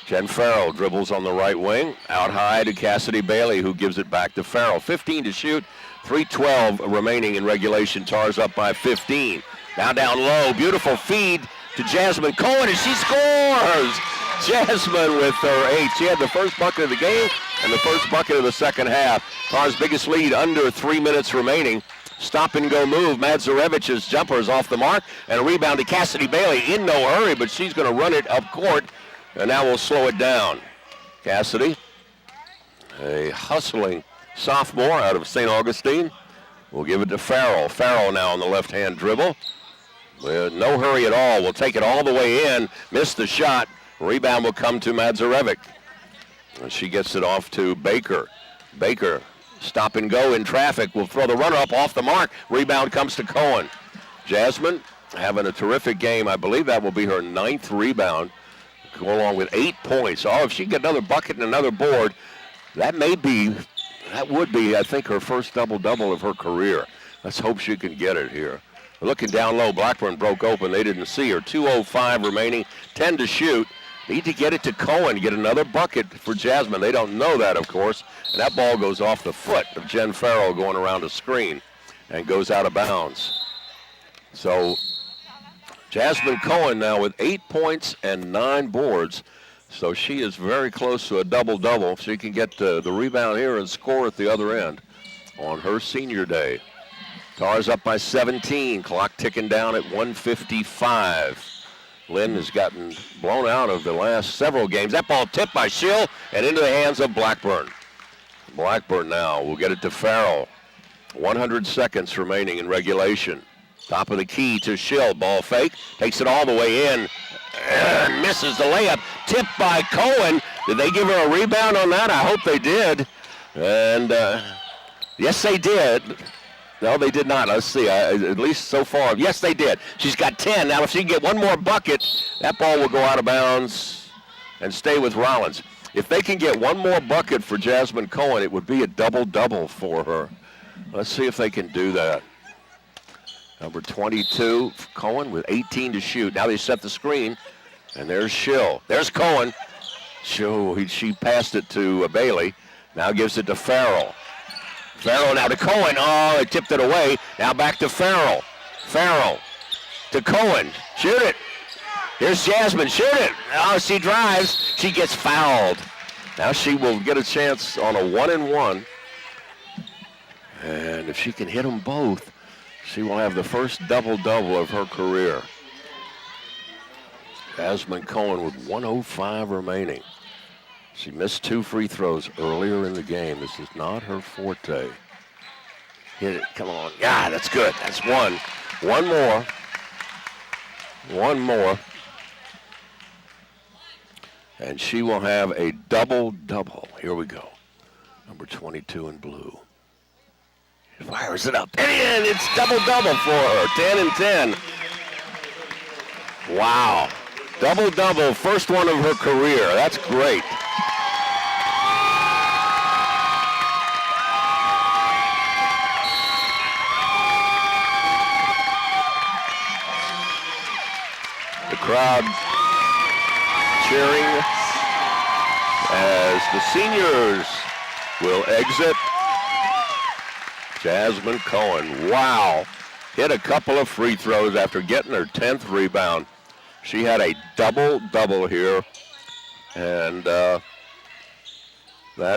Jen Farrell dribbles on the right wing, out high to Cassidy Bailey, who gives it back to Farrell. 15 to shoot, 3:12 remaining in regulation. Tars up by 15. Now down low, beautiful feed to Jasmine Cohen, and she scores! Jasmine with her 8. She had the first bucket of the game and the first bucket of the second half. Tars' biggest lead under 3 minutes remaining. Stop and go move. Madzarevich's jumper is off the mark, and a rebound to Cassidy Bailey. In no hurry, but she's going to run it up court, and now we'll slow it down. Cassidy, a hustling sophomore out of St. Augustine, will give it to Farrell. Farrell now on the left-hand dribble. With no hurry at all. Will take it all the way in. Missed the shot. Rebound will come to Madzarevic. And she gets it off to Baker. Baker Stop and go in traffic. Will throw the runner up off the mark. Rebound comes to Cohen. Jasmine having a terrific game. I believe that will be her 9th rebound. Go along with 8 points. Oh, if she can get another bucket and another board, that would be, I think, her first double-double of her career. Let's hope she can get it here. Looking down low, Blackburn broke open. They didn't see her. 2:05 remaining, 10 to shoot. Need to get it to Cohen, get another bucket for Jasmine. They don't know that, of course. And that ball goes off the foot of Jen Farrell going around a screen and goes out of bounds. So Jasmine Cohen now with 8 points and 9 boards. So she is very close to a double-double. She can get the rebound here and score at the other end on her senior day. Tars up by 17. Clock ticking down at 1:55. Lynn has gotten blown out of the last several games. That ball tipped by Schill and into the hands of Blackburn. Blackburn now will get it to Farrell. 100 seconds remaining in regulation. Top of the key to Schill. Ball fake. Takes it all the way in. And misses the layup. Tipped by Cohen. Did they give her a rebound on that? I hope they did. And yes, they did. No, they did not. Let's see. At least so far. Yes, they did. She's got 10. Now, if she can get one more bucket, that ball will go out of bounds and stay with Rollins. If they can get one more bucket for Jasmine Cohen, it would be a double-double for her. Let's see if they can do that. Number 22, Cohen with 18 to shoot. Now they set the screen, and there's Schill. There's Cohen. She passed it to Bailey. Now gives it to Farrell. Farrell now to Cohen. Oh, they tipped it away. Now back to Farrell. Farrell to Cohen. Shoot it. Here's Jasmine. Shoot it. Oh, she drives. She gets fouled. Now she will get a chance on a 1-and-1. And if she can hit them both, she will have the first double-double of her career. Jasmine Cohen with 1:05 remaining. She missed 2 free throws earlier in the game. This is not her forte. Hit it. Come on. Yeah, that's good. That's one. One more. One more. And she will have a double-double. Here we go. Number 22 in blue. Fires it up. And it's double-double for her. 10 and 10. Wow. Double-double. First one of her career. That's great. The crowd cheering as the seniors will exit. Jasmine Cohen, wow. Hit a couple of free throws after getting her 10th rebound. She had a double-double here, and that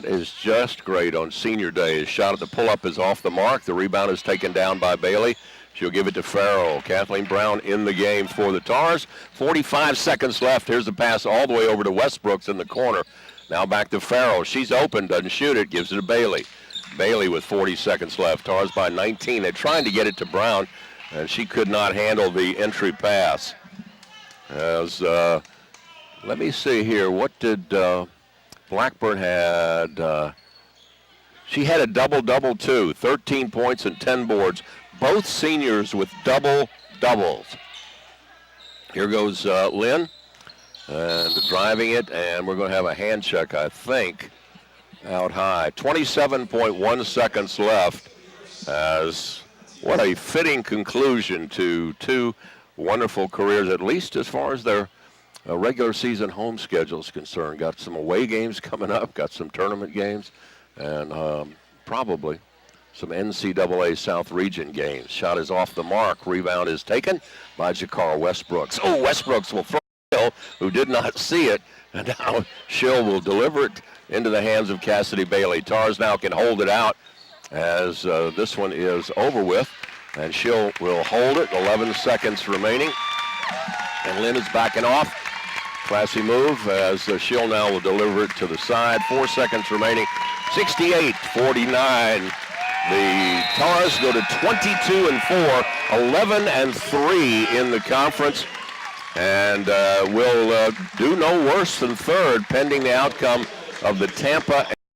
is just great on senior day. His shot at the pull-up is off the mark. The rebound is taken down by Bailey. She'll give it to Farrell. Kathleen Brown in the game for the Tars. 45 seconds left. Here's the pass all the way over to Westbrooks in the corner. Now back to Farrell. She's open, doesn't shoot it, gives it to Bailey. Bailey with 40 seconds left. Tars by 19. They're trying to get it to Brown, and she could not handle the entry pass. As let me see here. What did Blackburn had? She had a double-double too. 13 points and 10 boards. Both seniors with double-doubles. Here goes Lynn, and driving it, and we're going to have a hand check, I think, out high. 27.1 seconds left. As what a fitting conclusion to 2 wonderful careers, at least as far as their regular season home schedule is concerned. Got some away games coming up, got some tournament games, and probably some NCAA South Region games. Shot is off the mark. Rebound is taken by Jakara Westbrooks. Oh, Westbrooks will throw Schill, who did not see it, and now Schill will deliver it into the hands of Cassidy Bailey. Tars now can hold it out as this one is over with, and Schill will hold it. 11 seconds remaining, and Lynn is backing off. Classy move as Schill now will deliver it to the side. 4 seconds remaining. 68-49. The Tars go to 22-4, 11-3 in the conference, and will do no worse than third pending the outcome of the Tampa